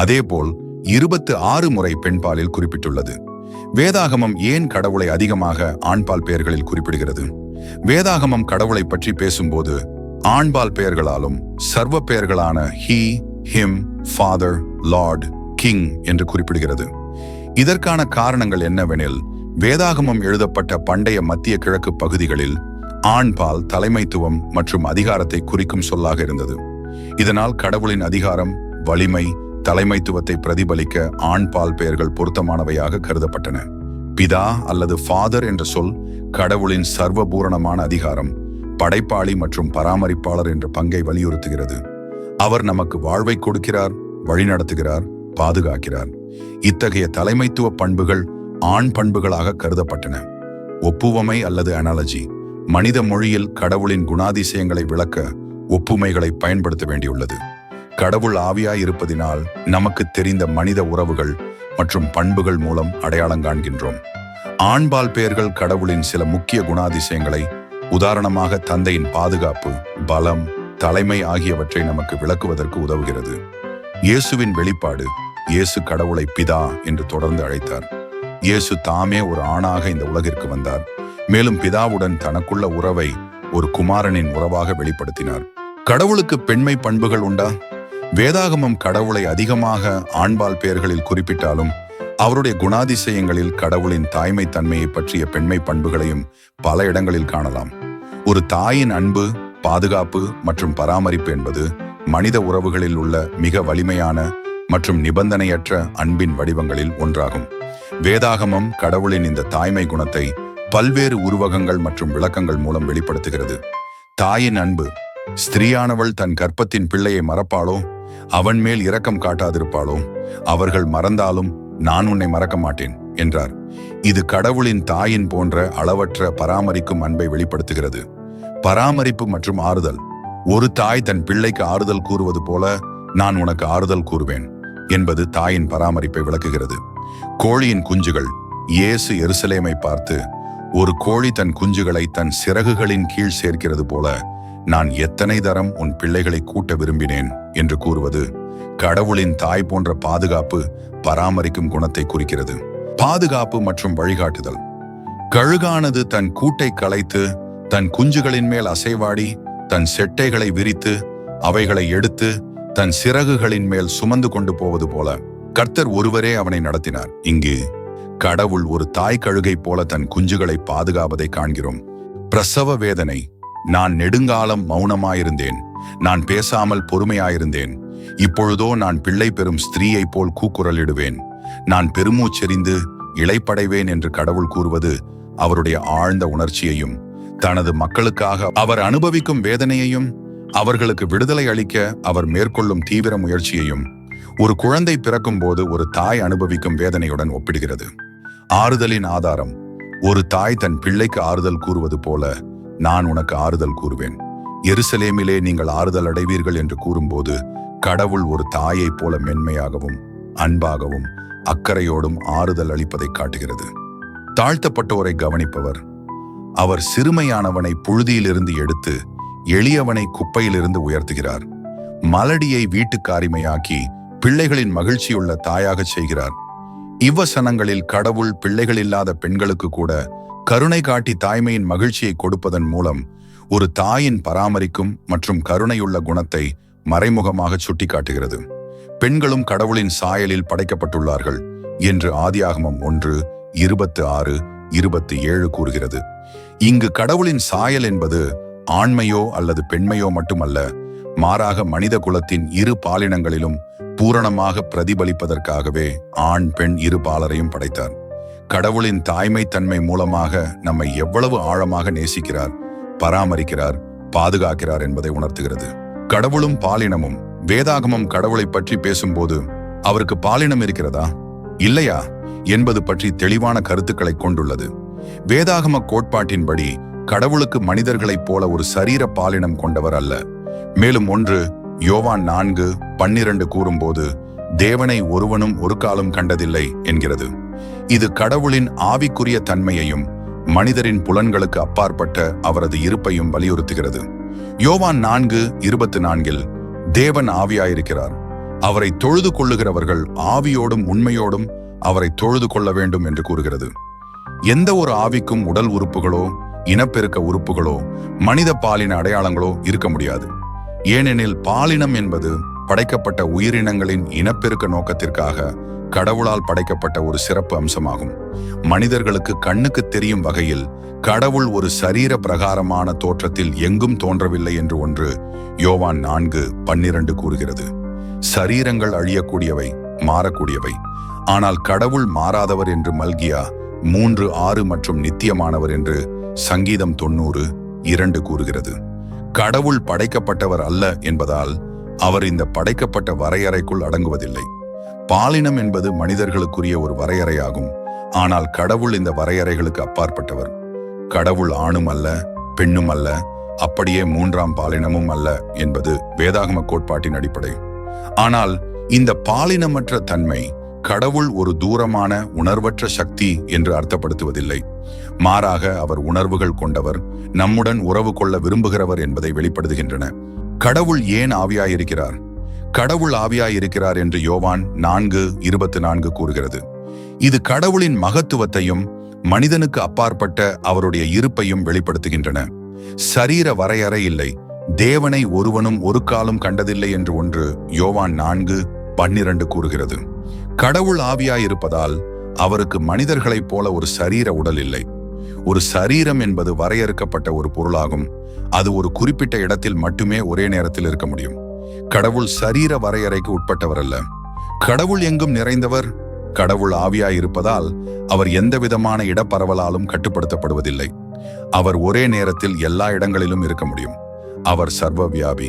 அதேபோல் 26 முறை பெண்பாலில் குறிப்பிட்டுள்ளது. வேதாகமம் ஏன் கடவுளை அதிகமாக ஆண்பால் பெயர்களில் குறிப்பிடுகிறது? வேதாகமம் கடவுளை பற்றி பேசும்போது ஆண்பால் பெயர்களாலும் சர்வ பெயர்களான he, him, father, lord, king என்று குறிப்பிடுகிறது. இதற்கான காரணங்கள் என்னவெனில், வேதாகமம் எழுதப்பட்ட பண்டைய மத்திய கிழக்கு பகுதிகளில் ஆண்பால் தலைமைத்துவம் மற்றும் அதிகாரத்தை குறிக்கும் சொல்லாக இருந்தது. இதனால் கடவுளின் அதிகாரம், வலிமை, தலைமைத்துவத்தை பிரதிபலிக்க ஆண்பால் பெயர்கள் பொருத்தமானவையாக கருதப்பட்டன. பிதா அல்லது ஃபாதர் என்ற சொல் கடவுளின் சர்வபூரணமான அதிகாரம், படைப்பாளி மற்றும் பராமரிப்பாளர் என்ற பங்கை வலியுறுத்துகிறது. அவர் நமக்கு வாழ்வை கொடுக்கிறார், வழிநடத்துகிறார், பாதுகாக்கிறார். இத்தகைய தலைமைத்துவ பண்புகள் ஆண் பண்புகளாக கருதப்பட்டன. ஒப்புவமை அல்லது அனாலஜி. மனித மொழியில் கடவுளின் குணாதிசயங்களை விளக்க ஒப்புமைகளை பயன்படுத்த வேண்டியுள்ளது. கடவுள் ஆவியாய் இருப்பதினால் நமக்கு தெரிந்த மனித உறவுகள் மற்றும் பண்புகள் மூலம் அடையாளம் காண்கின்றோம். ஆண்பால் பெயர்கள் கடவுளின் சில முக்கிய குணாதிசயங்களை, உதாரணமாக தந்தையின் பாதுகாப்பு, பலம், தலைமை ஆகியவற்றை நமக்கு விளக்குவதற்கு உதவுகிறது. இயேசுவின் வெளிப்பாடு. இயேசு கடவுளை பிதா என்று தொடர்ந்து அழைத்தார். இயேசு தாமே ஒரு ஆணாக இந்த உலகிற்கு வந்தார். மேலும் பிதாவுடன் தனக்குள்ள உறவை ஒரு குமாரனின் உறவாக வெளிப்படுத்தினார். கடவுளுக்கு பெண்மை பண்புகள் உண்டா? வேதாகமம் கடவுளை அதிகமாக ஆண்பால் பெயர்களில் குறிப்பிட்டாலும் அவருடைய குணாதிசயங்களில் கடவுளின் தாய்மை தன்மையை பற்றிய பெண்மை பண்புகளையும் பல இடங்களில் காணலாம். ஒரு தாயின் அன்பு, பாதுகாப்பு மற்றும் பராமரிப்பு என்பது மனித உறவுகளில் உள்ள மிக வலிமையான மற்றும் நிபந்தனையற்ற அன்பின் வடிவங்களில் ஒன்றாகும். வேதாகமம் கடவுளின் இந்த தாய்மை குணத்தை பல்வேறு உருவகங்கள் மற்றும் விளக்கங்கள் மூலம் வெளிப்படுத்துகிறது. தாயின் அன்பு. ஸ்திரீயானவள் தன் கர்ப்பத்தின் பிள்ளையை மறப்பாளோ? அவன் மேல் இரக்கம் காட்டாதிருப்பாளோ? அவர்கள் மறந்தாலும் நான் உன்னை மறக்க மாட்டேன் என்றார். இது கடவுளின் தாயின் போன்ற அளவற்ற பராமரிக்கும் அன்பை வெளிப்படுத்துகிறது. பராமரிப்பு மற்றும் ஆறுதல். ஒரு தாய் தன் பிள்ளைக்கு ஆறுதல் கூறுவது போல நான் உனக்கு ஆறுதல் கூறுவேன் என்பது தாயின் பராமரிப்பை விளக்குகிறது. கோழியின் குஞ்சுகள். இயேசு எருசலேமை பார்த்து, ஒரு கோழி தன் குஞ்சுகளை தன் சிறகுகளின் கீழ் சேர்க்கிறது போல நான் எத்தனை தரம் உன் பிள்ளைகளை கூட்ட விரும்பினேன் என்று கூறுவது கடவுளின் தாய் போன்ற பாதுகாப்பு, பராமரிக்கும் குணத்தை குறிக்கிறது. பாதுகாப்பு மற்றும் வழிகாட்டுதல். கழுகானது தன் கூட்டை கலைத்து தன் குஞ்சுகளின் மேல் அசைவாடி தன் செட்டைகளை விரித்து அவைகளை எடுத்து தன் சிறகுகளின் மேல் சுமந்து கொண்டு போவது போல கர்த்தர் ஒருவரே அவனை நடத்தினார். இங்கு கடவுள் ஒரு தாய் கழுகை போல தன் குஞ்சுகளை பாதுகாப்பதை காண்கிறோம். பிரசவ வேதனை. நான் நெடுங்காலம் மௌனமாயிருந்தேன், நான் பேசாமல் பொறுமையாயிருந்தேன். இப்பொழுதோ நான் பிள்ளை பெறும் ஸ்திரீயை போல் கூக்குரலிடுவேன். நான் பெருமூச்செறிந்து இளைப்படைவேன் என்று கடவுள் கூறுவது அவருடைய ஆழ்ந்த உணர்ச்சியையும் தனது மக்களுக்காக அவர் அனுபவிக்கும் வேதனையையும் அவர்களுக்கு விடுதலை அளிக்க அவர் மேற்கொள்ளும் தீவிர முயற்சியையும் ஒரு குழந்தை பிறக்கும் போது ஒரு தாய் அனுபவிக்கும் வேதனையுடன் ஒப்பிடுகிறது. ஆறுதலின் ஆதாரம். ஒரு தாய் தன் பிள்ளைக்கு ஆறுதல் கூறுவது போல நான் உனக்கு ஆறுதல் கூறுவேன். எருசலேமிலே நீங்கள் ஆறுதல் அடைவீர்கள் என்று கூறும்போது கடவுள் ஒரு தாயைப் போல மென்மையாகவும் அன்பாகவும் அக்கறையோடும் ஆறுதல் அளிப்பதை காட்டுகிறது. தாழ்த்தப்பட்டோரை கவனிப்பவர். அவர் சிறுமையானவனை புழுதியிலிருந்து எடுத்து எளியவனை குப்பையிலிருந்து உயர்த்துகிறார். மலடியை வீட்டுக்காரிமையாக்கி பிள்ளைகளின் மகிழ்ச்சியுள்ள தாயாக செய்கிறார். இவ்வசனங்களில் கடவுள் பிள்ளைகள் இல்லாத பெண்களுக்கு கூட கருணை காட்டி தாய்மையின் மகிழ்ச்சியை கொடுப்பதன் மூலம் ஒரு தாயின் பராமரிக்கும் மற்றும் கருணையுள்ள குணத்தை மறைமுகமாக சுட்டிக்காட்டுகிறது. பெண்களும் கடவுளின் சாயலில் படைக்கப்பட்டுள்ளார்கள் என்று ஆதியாகமம் 1:26-27 கூறுகிறது. இங்கு கடவுளின் சாயல் என்பது ஆண்மையோ அல்லது பெண்மையோ மட்டுமல்ல, மாறாக மனித குலத்தின் இரு பாலினங்களிலும் பூரணமாக பிரதிபலிப்பதற்காகவே ஆண் பெண் இரு பாலரையும் படைத்தார். கடவுளின் தாய்மை தன்மை மூலமாக நம்மை எவ்வளவு ஆழமாக நேசிக்கிறார், பராமரிக்கிறார், பாதுகாக்கிறார் என்பதை உணர்த்துகிறது. கடவுளும் பாலினமும். வேதாகமம் கடவுளை பற்றி பேசும்போது அவருக்கு பாலினம் இருக்கிறதா இல்லையா என்பது பற்றி தெளிவான கருத்துக்களை கொண்டுள்ளது. வேதாகம கோட்பாட்டின்படி கடவுளுக்கு மனிதர்களைப் போல ஒரு சரீர பாலினம் கொண்டவர் அல்ல. மேலும் 1 யோவான் 4:12 கூறும்போது தேவனை ஒருவனும் ஒரு காலம் கண்டதில்லை என்கிறது. இது கடவுளின் ஆவிக்குரிய தன்மையையும் மனிதரின் புலன்களுக்கு அப்பாற்பட்ட அவரது இருப்பையும் வலியுறுத்துகிறது. யோவான் 4:24 தேவன் ஆவியாயிருக்கிறார், அவரை தொழுது கொள்ளுகிறவர்கள் ஆவியோடும் உண்மையோடும் அவரை தொழுது கொள்ள வேண்டும் என்று கூறுகிறது. எந்த ஒரு ஆவிக்கும் உடல் உறுப்புகளோ இனப்பெருக்க உறுப்புகளோ மனித பாலின அடையாளங்களோ இருக்க முடியாது. ஏனெனில் பாலினம் என்பது படைக்கப்பட்ட உயிரினங்களின் இனப்பெருக்க நோக்கத்திற்காக கடவுளால் படைக்கப்பட்ட ஒரு சிறப்பு அம்சமாகும். மனிதர்களுக்கு கண்ணுக்கு தெரியும் வகையில் கடவுள் ஒரு சரீர பிரகாரமான தோற்றத்தில் எங்கும் தோன்றவில்லை என்று 1 யோவான் 4:12 கூறுகிறது. சரீரங்கள் அழியக்கூடியவை, மாறக்கூடியவை. ஆனால் கடவுள் மாறாதவர் என்று மல்கியா 3:6 மற்றும் நித்தியமானவர் என்று சங்கீதம் 90:2 கூறுகிறது. கடவுள் படைக்கப்பட்டவர் அல்ல என்பதால் அவர் இந்த படைக்கப்பட்ட வரையறைக்குள் அடங்குவதில்லை. பாலினம் என்பது மனிதர்களுக்குரிய ஒரு வரையறையாகும். ஆனால் கடவுள் இந்த வரையறைகளுக்கு அப்பாற்பட்டவர். கடவுள் ஆணும் அல்ல, பெண்ணும் அல்ல, அப்படியே 3ஆம் பாலினமும் அல்ல என்பது வேதாகம கோட்பாட்டின் அடிப்படை. ஆனால் இந்த பாலினமற்ற தன்மை கடவுள் ஒரு தூரமான உணர்வற்ற சக்தி என்று அர்த்தப்படுத்துவதில்லை. மாறாக அவர் உணர்வுகள் கொண்டவர், நம்முடன் உறவு கொள்ள விரும்புகிறவர் என்பதை வெளிப்படுத்துகின்றன. கடவுள் ஏன் ஆவியாயிருக்கிறார்? கடவுள் ஆவியாயிருக்கிறார் என்று யோவான் 4:24 கூறுகிறது. இது கடவுளின் மகத்துவத்தையும் மனிதனுக்கு அப்பாற்பட்ட அவருடைய இருப்பையும் வெளிப்படுத்துகின்றன. சரீர வரையறை இல்லை. தேவனை ஒருவனும் ஒரு காலம் கண்டதில்லை என்று 1 யோவான் 4:12 கூறுகிறது. கடவுள் ஆவியாயிருப்பதால் அவருக்கு மனிதர்களைப் போல ஒரு சரீர உடல் இல்லை. ஒரு சரீரம் என்பது வரையறுக்கப்பட்ட ஒரு பொருளாகும். அது ஒரு குறிப்பிட்ட இடத்தில் மட்டுமே ஒரே நேரத்தில் இருக்க முடியும். கடவுள் சரீர வரையறைக்கு உட்பட்டவர் அல்ல. கடவுள் எங்கும் நிறைந்தவர். கடவுள் ஆவியாயிருப்பதால் அவர் எந்த விதமான இடப்பரவலாலும் கட்டுப்படுத்தப்படுவதில்லை. அவர் ஒரே நேரத்தில் எல்லா இடங்களிலும் இருக்க முடியும். அவர் சர்வவியாபி.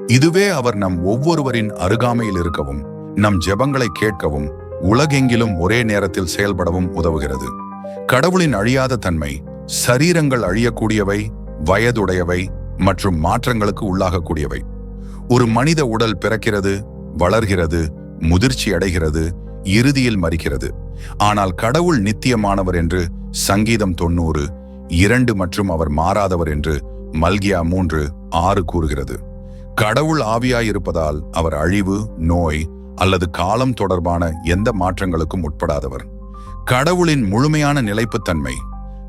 இதுவே அவர் நம் ஒவ்வொருவரின் அருகாமையில் இருக்கவும், நம் ஜெபங்களை கேட்கவும், உலகெங்கிலும் ஒரே நேரத்தில் செயல்படவும் உதவுகிறது. கடவுளின் அழியாத தன்மை சரீரங்கள் அழியக்கூடியவை, வயதுடையவை மற்றும் மாற்றங்களுக்கு உள்ளாகக்கூடியவை. ஒரு மனித உடல் பிறக்கிறது, வளர்கிறது, முதிர்ச்சி அடைகிறது, இறுதியில் மரிக்கிறது. ஆனால் கடவுள் நித்தியமானவர் என்று சங்கீதம் 90:2 மற்றும் அவர் மாறாதவர் என்று மல்கியா 3:6 கூறுகிறது. கடவுள் ஆவியாயிருப்பதால் அவர் அழிவு, நோய் அல்லது காலம் தொடர்பான எந்த மாற்றங்களுக்கும் உட்படாதவர். கடவுளின் முழுமையான நிலைப்புத்தன்மை.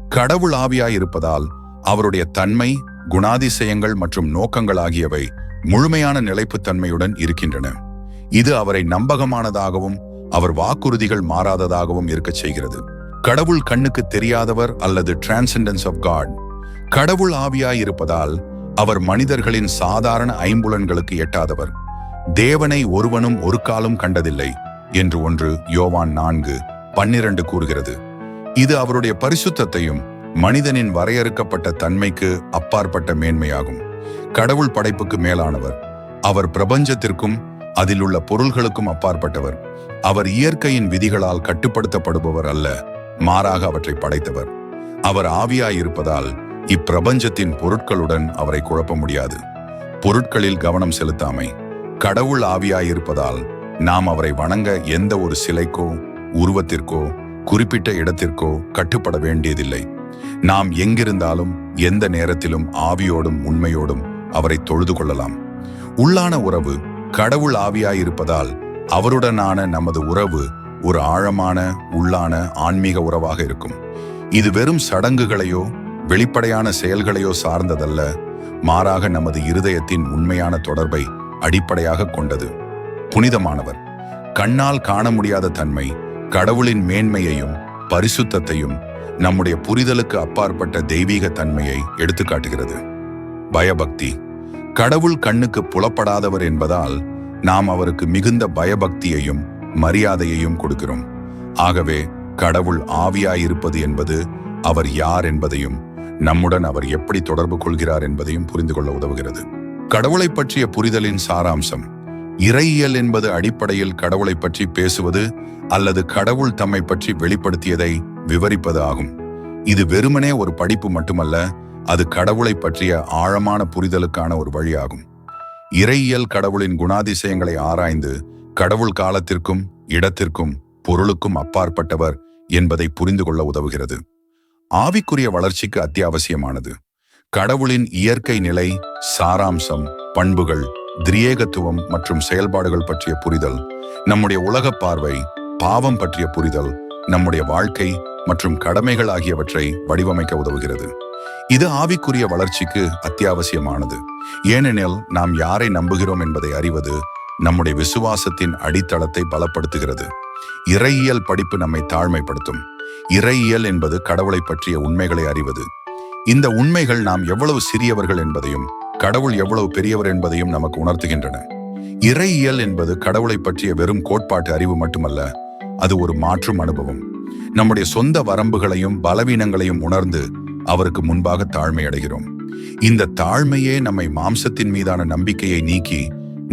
கடவுள் ஆவியாயிருப்பதால் அவருடைய தன்மை, குணாதிசயங்கள் மற்றும் நோக்கங்கள் ஆகியவை முழுமையான நிலைப்புத்தன்மையுடன் இருக்கின்றன. இது அவரை நம்பகமானதாகவும் அவர் வாக்குறுதிகள் மாறாததாகவும் இருக்கச் செய்கிறது. கடவுள் கண்ணுக்கு தெரியாதவர் அல்லது டிரான்செண்டன்ஸ் ஆஃப் காட். கடவுள் ஆவியாயிருப்பதால் அவர் மனிதர்களின் சாதாரண ஐம்புலன்களுக்கு எட்டாதவர். தேவனை ஒருவனும் ஒரு காலம் கண்டதில்லை என்று 1 யோவான் 4:12 கூறுகிறது. இது அவருடைய பரிசுத்தத்தையும் மனிதனின் வரையறுக்கப்பட்ட தன்மைக்கு அப்பாற்பட்ட மேன்மையாகும். கடவுள் படைப்புக்கு மேலானவர். அவர் பிரபஞ்சத்திற்கும் அதில் உள்ள பொருள்களுக்கும் அப்பாற்பட்டவர். அவர் இயற்கையின் விதிகளால் கட்டுப்படுத்தப்படுபவர் அல்ல, மாறாக அவற்றை படைத்தவர். அவர் ஆவியாயிருப்பதால் இப்பிரபஞ்சத்தின் பொருட்களுடன் அவரை குழப்ப முடியாது. பொருட்களில் கவனம் செலுத்தாமை. கடவுள் ஆவியாயிருப்பதால் நாம் அவரை வணங்க எந்த ஒரு சிலைக்கோ, உருவத்திற்கோ, குறிப்பிட்ட இடத்திற்கோ கட்டுப்பட வேண்டியதில்லை. நாம் எங்கிருந்தாலும் எந்த நேரத்திலும் ஆவியோடும் உண்மையோடும் அவரை தொழுது கொள்ளலாம். உள்ளான உறவு. கடவுள் ஆவியாயிருப்பதால் அவருடனான நமது உறவு ஒரு ஆழமான, உள்ளான ஆன்மீக உறவாக இருக்கும். இது வெறும் சடங்குகளையோ வெளிப்படையான செயல்களையோ சார்ந்ததல்ல, மாறாக நமது இருதயத்தின் உண்மையான தொடர்பை அடிப்படையாக கொண்டது. புனிதமானவர். கண்ணால் காண முடியாத தன்மை கடவுளின் மேன்மையையும் பரிசுத்தத்தையும், நம்முடைய புரிதலுக்கு அப்பாற்பட்ட தெய்வீக தன்மையை எடுத்துக்காட்டுகிறது. பயபக்தி. கடவுள் கண்ணுக்கு புலப்படாதவர் என்பதால் நாம் அவருக்கு மிகுந்த பயபக்தியையும் மரியாதையையும் கொடுக்கிறோம். ஆகவே கடவுள் ஆவியாயிருப்பது என்பது அவர் யார் என்பதையும், நம்முடன் அவர் எப்படி தொடர்பு கொள்கிறார் என்பதையும் புரிந்து கொள்ள உதவுகிறது. கடவுளை பற்றிய புரிதலின் சாராம்சம். இறையியல் என்பது அடிப்படையில் கடவுளை பற்றி பேசுவது அல்லது கடவுள் தம்மை பற்றி வெளிப்படுத்தியதை விவரிப்பது ஆகும். இது வெறுமனே ஒரு படிப்பு மட்டுமல்ல, அது கடவுளை பற்றிய ஆழமான புரிதலுக்கான ஒரு வழியாகும். இறையியல் கடவுளின் குணாதிசயங்களை ஆராய்ந்து கடவுள் காலத்திற்கும் இடத்திற்கும் பொருளுக்கும் அப்பாற்பட்டவர் என்பதை புரிந்து கொள்ள உதவுகிறது. ஆவிக்குரிய வளர்ச்சிக்கு அத்தியாவசியமானது. கடவுளின் இயற்கை நிலை, சாராம்சம், பண்புகள், திரியேகத்துவம் மற்றும் செயல்பாடுகள் பற்றிய புரிதல், நம்முடைய உலக பார்வை, பாவம் பற்றிய புரிதல், நம்முடைய வாழ்க்கை மற்றும் கடமைகள் ஆகியவற்றை வடிவமைக்க உதவுகிறது. இது ஆவிக்குரிய வளர்ச்சிக்கு அத்தியாவசியமானது. ஏனெனில் நாம் யாரை நம்புகிறோம் என்பதை அறிவது நம்முடைய விசுவாசத்தின் அடித்தளத்தை பலப்படுத்துகிறது. இறையியல் படிப்பு நம்மை தாழ்மைப்படுத்தும். இறையியல் என்பது கடவுளை பற்றிய உண்மைகளை அறிவது. இந்த உண்மைகள் நாம் எவ்வளவு சிறியவர்கள் என்பதையும் கடவுள் எவ்வளவு பெரியவர் என்பதையும் நமக்கு உணர்த்துகின்றன. இறையியல் என்பது கடவுளை பற்றிய வெறும் கோட்பாட்டு அறிவு மட்டுமல்ல, அது ஒரு மாற்றும் அனுபவம். நம்முடைய சொந்த வரம்புகளையும் பலவீனங்களையும் உணர்ந்து அவருக்கு முன்பாக தாழ்மை அடைகிறோம். இந்த தாழ்மையே நம்மை மாம்சத்தின் மீதான நம்பிக்கையை நீக்கி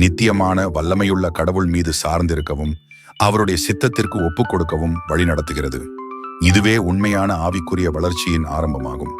நித்தியமான வல்லமையுள்ள கடவுள் மீது சார்ந்திருக்கவும் அவருடைய சித்தத்திற்கு ஒப்புக் கொடுக்கவும் வழிநடத்துகிறது. இதுவே உண்மையான ஆவிக்குரிய வளர்ச்சியின் ஆரம்பமாகும்.